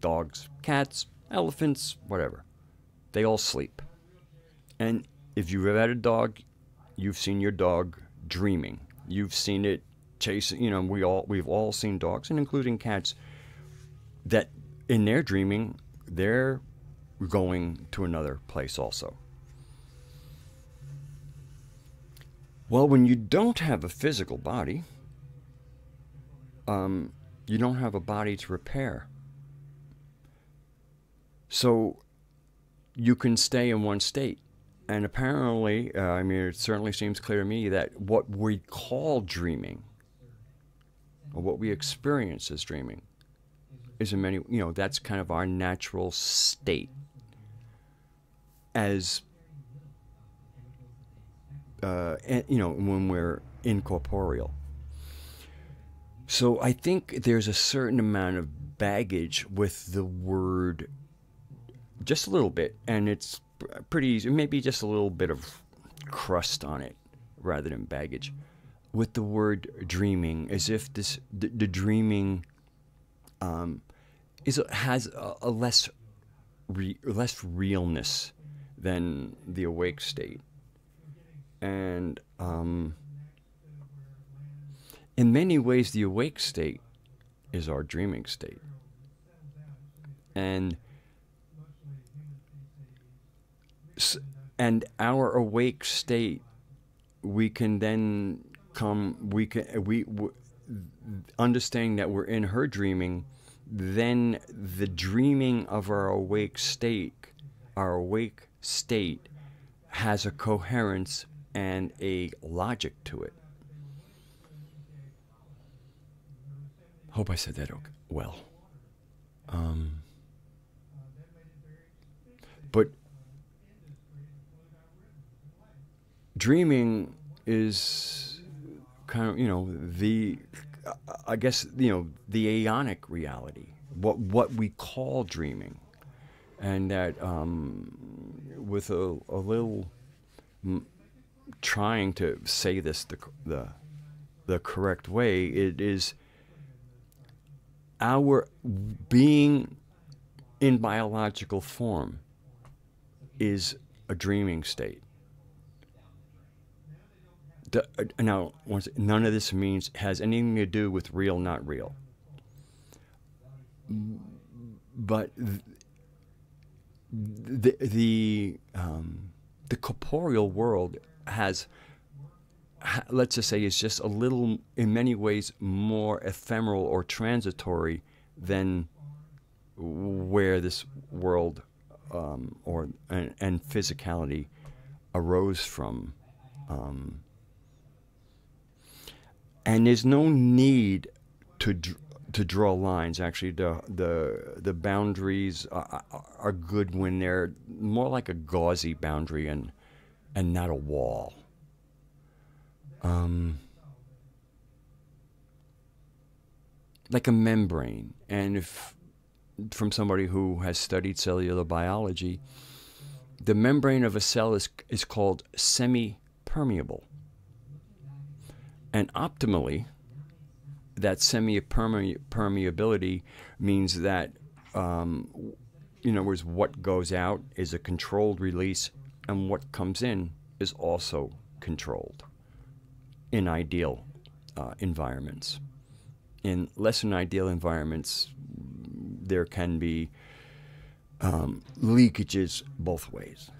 dogs, cats, elephants, whatever. They all sleep. And if you've ever had a dog, you've seen your dog dreaming. You've seen it chasing, we've all seen dogs, and including cats, that in their dreaming, they're going to another place also. Well, when you don't have a physical body, you don't have a body to repair. So you can stay in one state. And apparently, it certainly seems clear to me that what we call dreaming, or what we experience as dreaming, is in many, that's kind of our natural state as, when we're incorporeal. So I think there's a certain amount of baggage with the word, just a little bit, and it's pretty easy, maybe just a little bit of crust on it rather than baggage, with the word dreaming, as if the dreaming has a less realness than the awake state. And in many ways, the awake state is our dreaming state. And our awake state, we can then understanding that we're in her dreaming, then the dreaming of our awake state has a coherence and a logic to it. Hope I said that well. But dreaming is kind of, the aeonic reality, what we call dreaming, and that with a little trying to say this the correct way, it is our being in biological form is a dreaming state. Now, none of this has anything to do with real, not real. But the corporeal world has, let's just say, is just a little, in many ways, more ephemeral or transitory than where this world and physicality arose from. And there's no need to draw lines. Actually, the boundaries are good when they're more like a gauzy boundary and not a wall. Like a membrane. And if from somebody who has studied cellular biology, the membrane of a cell is called semi-permeable. And optimally, that semi-permeability means that in other words, what goes out is a controlled release, and what comes in is also controlled in ideal environments. In less than ideal environments, there can be leakages both ways.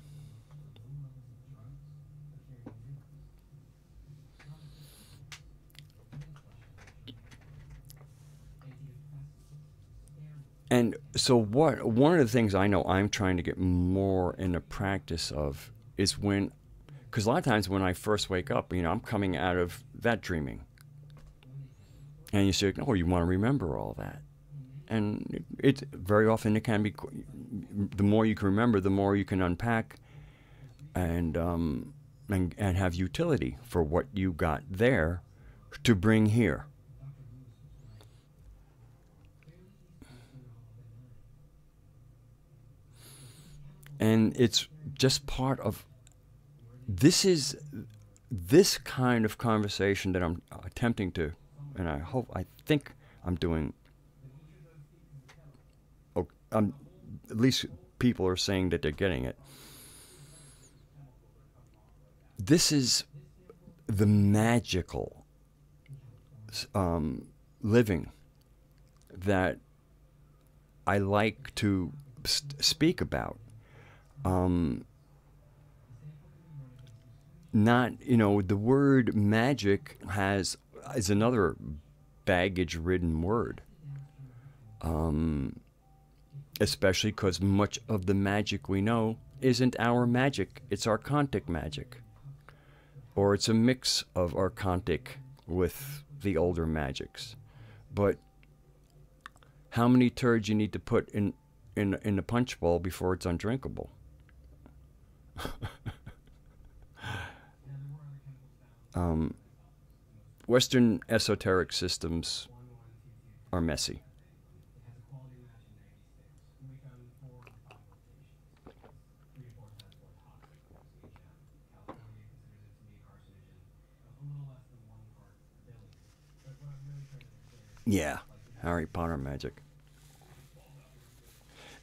And so one of the things I know I'm trying to get more in the practice of is when, because a lot of times when I first wake up, I'm coming out of that dreaming. And you say, oh, you want to remember all that. And it very often it can be, the more you can remember, the more you can unpack and have utility for what you got there to bring here. And it's just part of, this kind of conversation that I'm attempting to, and I think I'm doing, at least people are saying that they're getting it. This is the magical living that I like to speak about. Not, the word magic is another baggage-ridden word. Especially because much of the magic we know isn't our magic, it's archontic magic. Or it's a mix of archontic with the older magics. But how many turds you need to put in the punch bowl before it's undrinkable? Western esoteric systems are messy. Yeah, Harry Potter magic.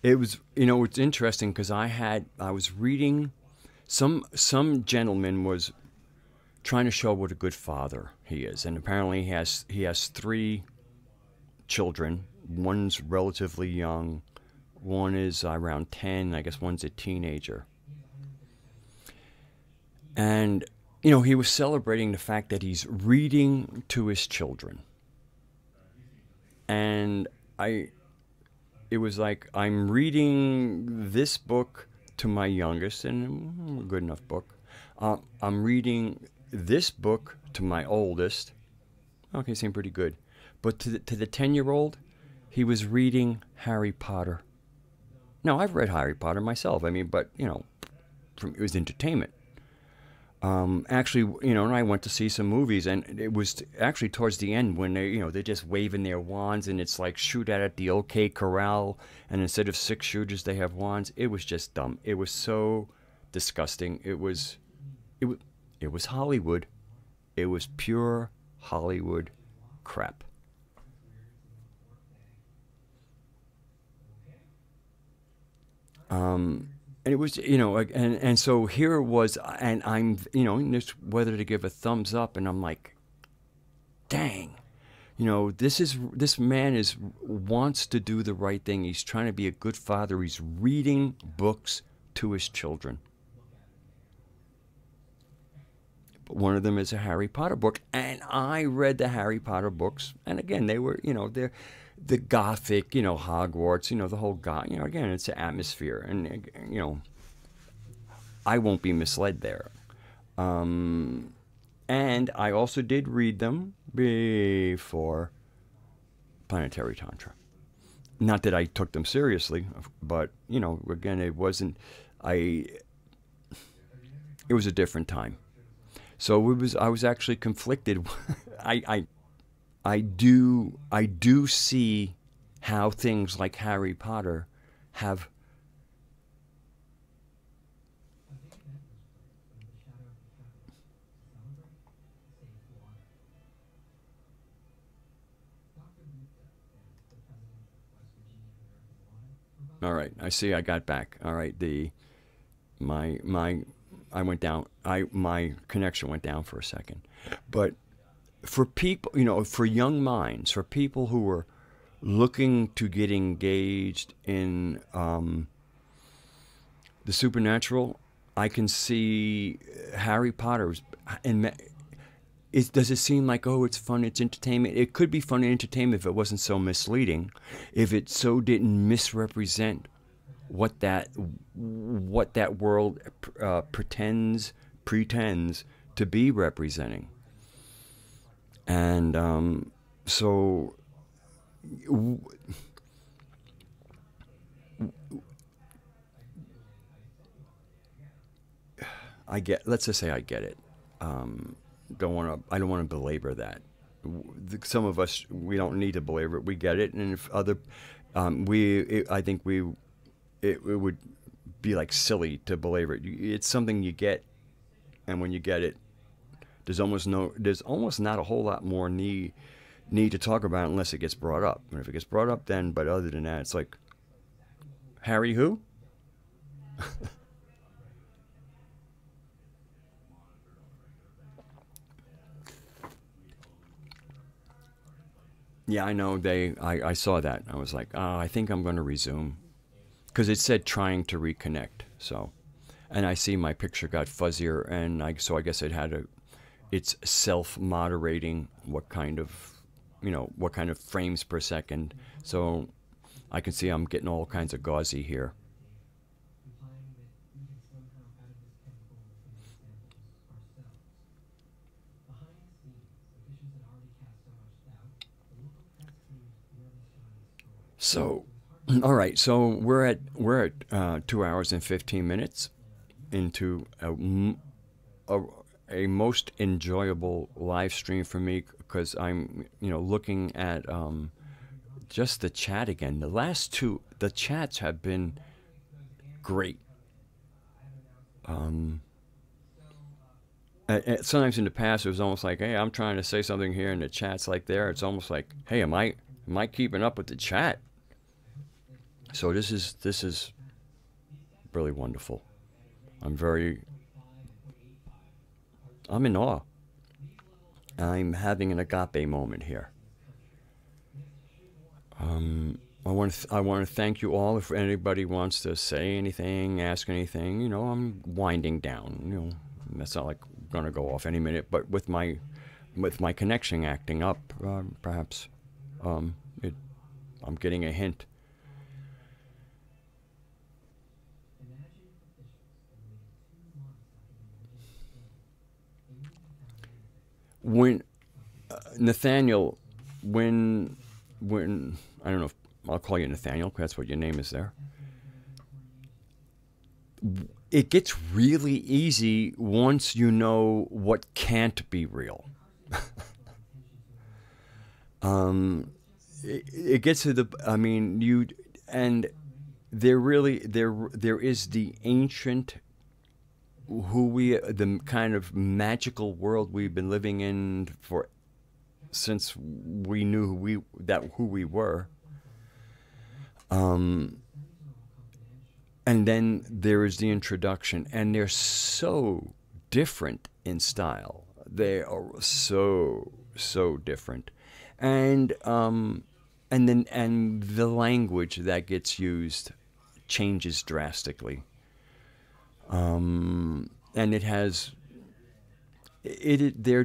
It was, it's interesting because I was reading, some gentleman was trying to show what a good father he is, and apparently he has 3 children. One's relatively young, one is around 10, I guess one's a teenager. And he was celebrating the fact that he's reading to his children. And it was like, I'm reading this book to my youngest, and a good enough book. I'm reading this book to my oldest. Okay, seemed pretty good. But to the 10-year-old, he was reading Harry Potter. Now, I've read Harry Potter myself. But, it was entertainment. Actually, and I went to see some movies, and it was actually towards the end when they're just waving their wands, and it's like shoot at the OK Corral, and instead of 6 shooters, they have wands. It was just dumb. It was so disgusting. It was Hollywood. It was pure Hollywood crap. And it was, and so here it was, and I'm, just whether to give a thumbs up, and I'm like, dang, this man wants to do the right thing. He's trying to be a good father. He's reading books to his children. But one of them is a Harry Potter book, and I read the Harry Potter books, and again, they were, they're the Gothic, Hogwarts, the whole again, it's an atmosphere, and I won't be misled there. And I also did read them before Planetary Tantra. Not that I took them seriously, but again, it wasn't. It was a different time, so I was actually conflicted. I do see how things like Harry Potter have All right. I see. I got back. All right. My I went down. My connection went down for a second. But for people, for young minds, for people who are looking to get engaged in the supernatural, I can see Harry Potter's. And does it seem like, oh, it's fun, it's entertainment? It could be fun and entertainment if it wasn't so misleading, if it so didn't misrepresent what that world pretends to be representing. And so let's just say I get it. I don't want to belabor that. Some of us, we don't need to belabor it. We get it, and if other, I think it would be like silly to belabor it. It's something you get, and when you get it, there's almost not a whole lot more need to talk about it unless it gets brought up. And if it gets brought up, then, but other than that, it's like, Harry who? Yeah, I know. I saw that. I was like, oh, I think I'm going to resume, because it said trying to reconnect. So, and I see my picture got fuzzier, and so I guess it's self-moderating what kind of frames per second. So I can see I'm getting all kinds of gauzy here. So, all right. So we're at 2 hours and 15 minutes into a most enjoyable live stream for me, because I'm looking at just the chat again. The chats have been great. Sometimes in the past it was almost like, hey, I'm trying to say something here and the chat's like there. It's almost like, hey, am I keeping up with the chat? So this is really wonderful. I'm in awe. I'm having an agape moment here. I want to thank you all. If anybody wants to say anything, ask anything, I'm winding down. That's not like going to go off any minute. But with my connection acting up, perhaps I'm getting a hint. When Nathaniel, when I don't know if I'll call you Nathaniel, because that's what your name is there. It gets really easy once you know what can't be real. It gets to there is the ancient, the kind of magical world we've been living in since we knew who we were. And then there is the introduction, and they're so different in style. They are so different, and the language that gets used changes drastically. And they're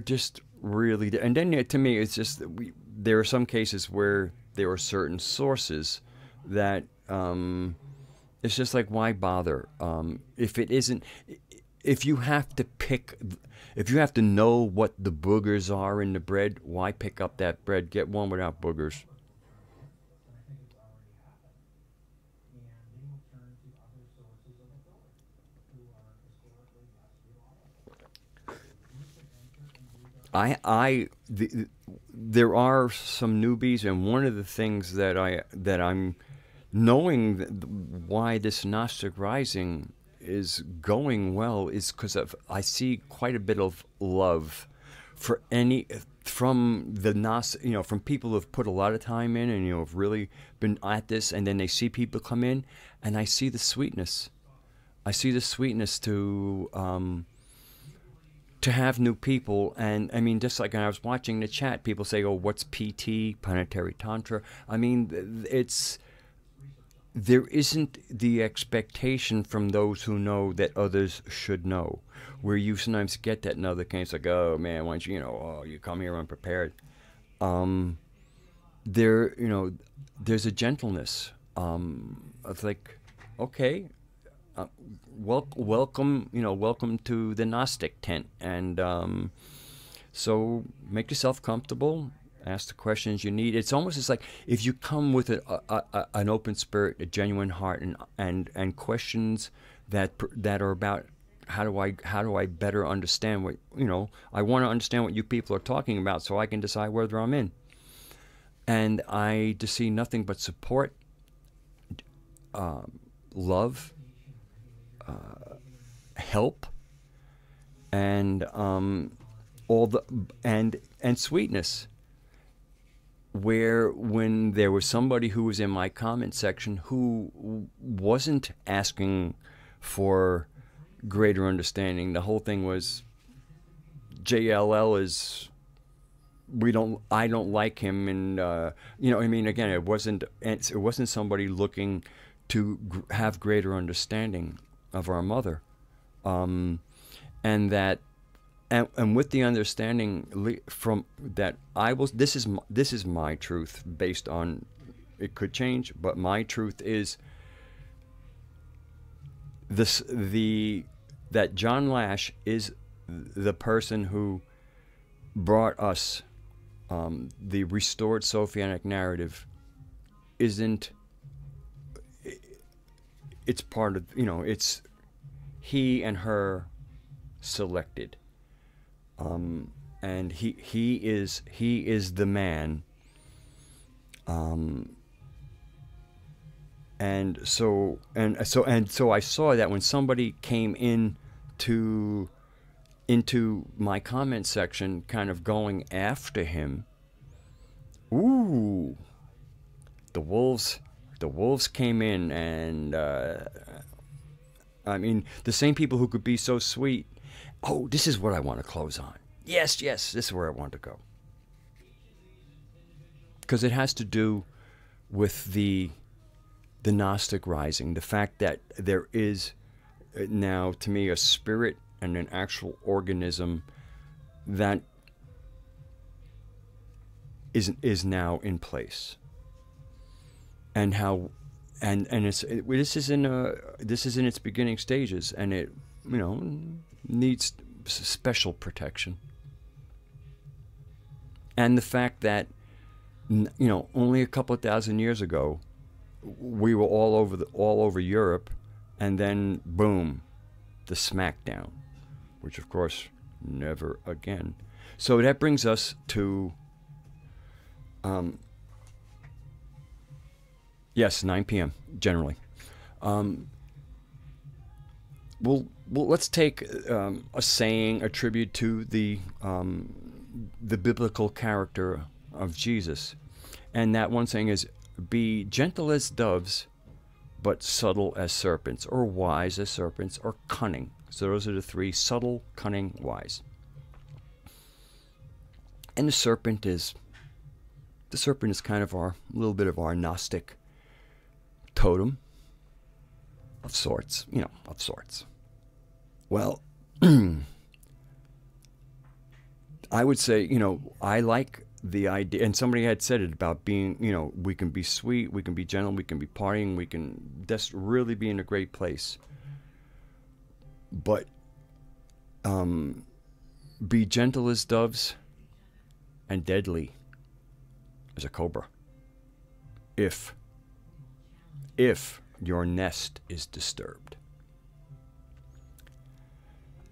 just really, and then to me, it's just there are some cases where there are certain sources that it's just like, why bother? If you have to know what the boogers are in the bread, why pick up that bread? Get one without boogers. There are some newbies, and one of the things that I'm knowing why this Gnostic Rising is going well is because I see quite a bit of love for from the from people who have put a lot of time in and have really been at this, and then they see people come in, and I see the sweetness. I see the sweetness to have new people. And I mean, just like when I was watching the chat, people say, "Oh, what's PT, planetary tantra?" I mean, there isn't the expectation from those who know that others should know. Where you sometimes get that in other cases, like, "Oh man, why don't you, oh, you come here unprepared." There's a gentleness of like, okay, welcome, welcome to the Gnostic tent, and so make yourself comfortable. Ask the questions you need. It's almost as like if you come with an open spirit, a genuine heart, and questions that are about how do I better understand what I want to understand what you people are talking about, so I can decide whether I'm in. And I just see nothing but support, love, help, and all the and sweetness. Where when there was somebody who was in my comment section who wasn't asking for greater understanding, the whole thing was JLL is I don't like him, and I mean, again, it wasn't somebody looking to have greater understanding of our mother, and that. And with the understanding from that, this is my truth based on, it could change, but my truth is that John Lash is the person who brought us the restored Sophianic narrative. It's part of, it's he and her selected. And he is the man, and so I saw that when somebody came into my comment section, kind of going after him. Ooh, the wolves came in, and I mean, the same people who could be so sweet. Oh, this is what I want to close on. Yes, this is where I want to go. Because it has to do with the Gnostic rising. The fact that there is now, to me, a spirit and an actual organism that is now in place. And how, and this is in its beginning stages, and it, needs special protection. And the fact that, only a couple of thousand years ago, we were all over Europe, and then boom, the smackdown, which of course never again. So that brings us to, yes, 9 p.m. generally. Well, let's take a saying, a tribute to the biblical character of Jesus. And that one saying is, "Be gentle as doves, but subtle as serpents," or wise as serpents, or cunning. So those are the three: subtle, cunning, wise. And the serpent is kind of a little bit of our Gnostic totem. Of sorts, of sorts. Well, I would say, I like the idea, and somebody had said it about being, we can be sweet, we can be gentle, we can be partying, we can just really be in a great place. But be gentle as doves and deadly as a cobra. If your nest is disturbed.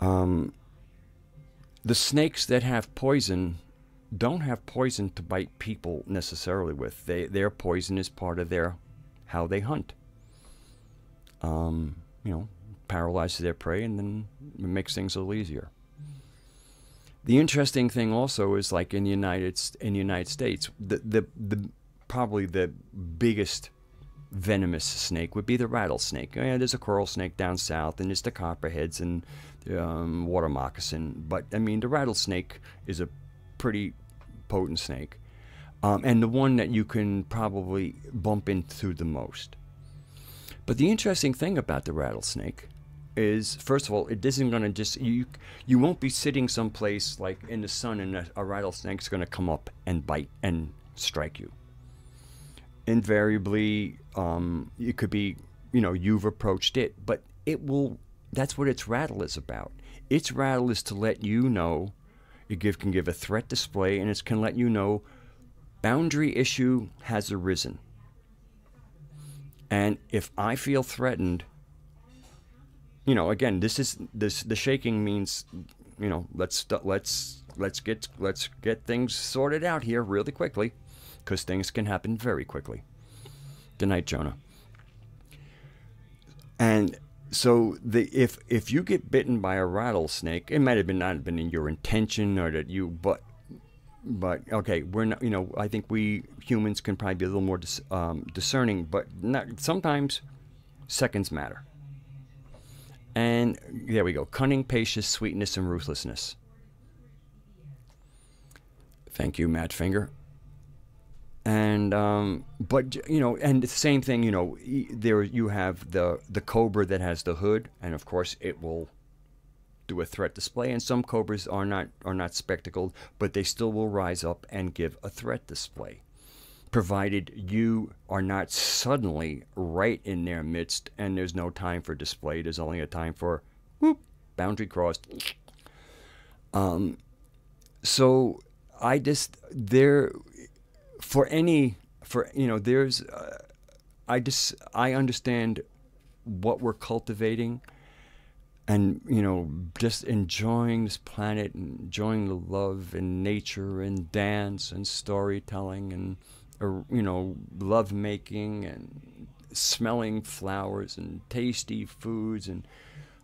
The snakes that have poison don't have poison to bite people necessarily with. Their poison is part of how they hunt. Paralyzes their prey, and then it makes things a little easier. The interesting thing also is, like in the United States, the probably the biggest venomous snake would be the rattlesnake. Yeah, there's a coral snake down south, and there's the copperheads and water moccasin. But I mean, the rattlesnake is a pretty potent snake, and the one that you can probably bump into the most. But the interesting thing about the rattlesnake is, first of all, it isn't going to just, you won't be sitting someplace like in the sun and a rattlesnake's going to come up and bite and strike you. Invariably, it could be, you've approached it, but it will, that's what its rattle is about. Its rattle is to let you know, can give a threat display, and it can let you know boundary issue has arisen. And if I feel threatened, again, the shaking means, let's get things sorted out here really quickly, because things can happen very quickly. Good night, Jonah. And so if you get bitten by a rattlesnake, it might have not been in your intention, or that you, but okay, we're not, I think we humans can probably be a little more discerning, but sometimes seconds matter. And there we go. Cunning, patience, sweetness, and ruthlessness. Thank you, Matt Finger. And but and the same thing, there you have the cobra that has the hood, and of course it will do a threat display. And some cobras are not spectacled, but they still will rise up and give a threat display, provided you are not suddenly right in their midst and there's no time for display. There's only a time for whoop, boundary crossed. So I just I understand what we're cultivating, and just enjoying this planet, and enjoying the love and nature and dance and storytelling and love making and smelling flowers and tasty foods and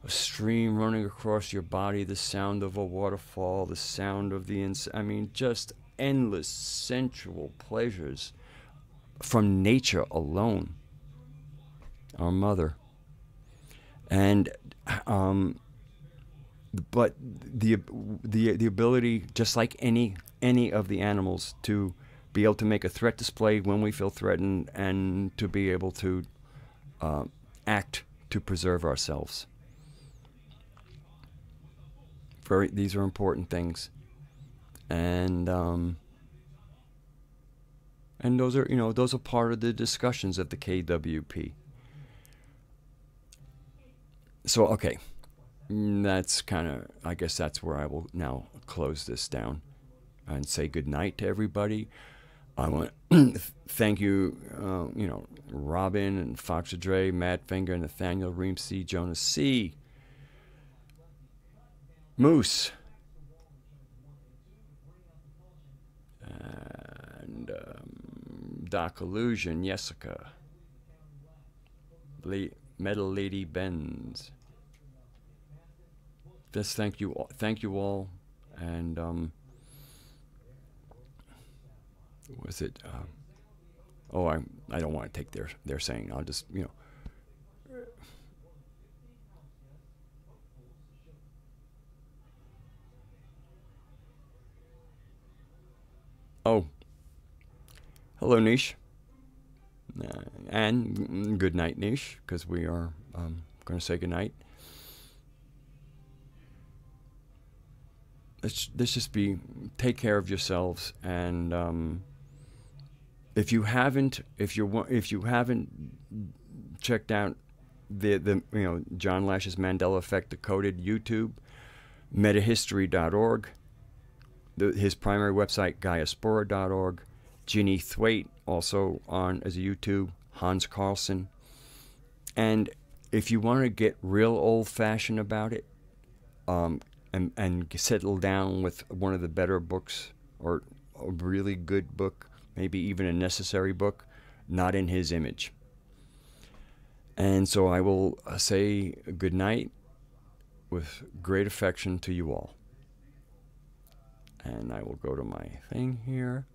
a stream running across your body, the sound of a waterfall, the sound of just endless sensual pleasures from nature alone, our mother. And but the ability, just like any of the animals, to be able to make a threat display when we feel threatened, and to be able to act to preserve ourselves. These are important things, and those are part of the discussions of the KWP. So okay, that's I guess that's where I will now close this down and say good night to everybody. I want to thank you, Robin and Fox Dre, Matt Finger, Nathaniel Ream C, Jonas C, Moose, and Doc Illusion, Jessica, Metal Lady Benz. Just thank you all, and was it? I don't want to take their saying. I'll just Oh, hello, Niche, and good night, Niche, because we are going to say good night. Let's just take care of yourselves, and if you haven't checked out the John Lash's Mandela Effect Decoded YouTube, metahistory.org, his primary website gaiaspora.org, Ginny Thwaite also on as a YouTube, Hans Carlson. And if you want to get real old-fashioned about it, and settle down with one of the better books, or a really good book, maybe even a necessary book, Not in His Image. And so I will say good night with great affection to you all. and I will go to my thing here.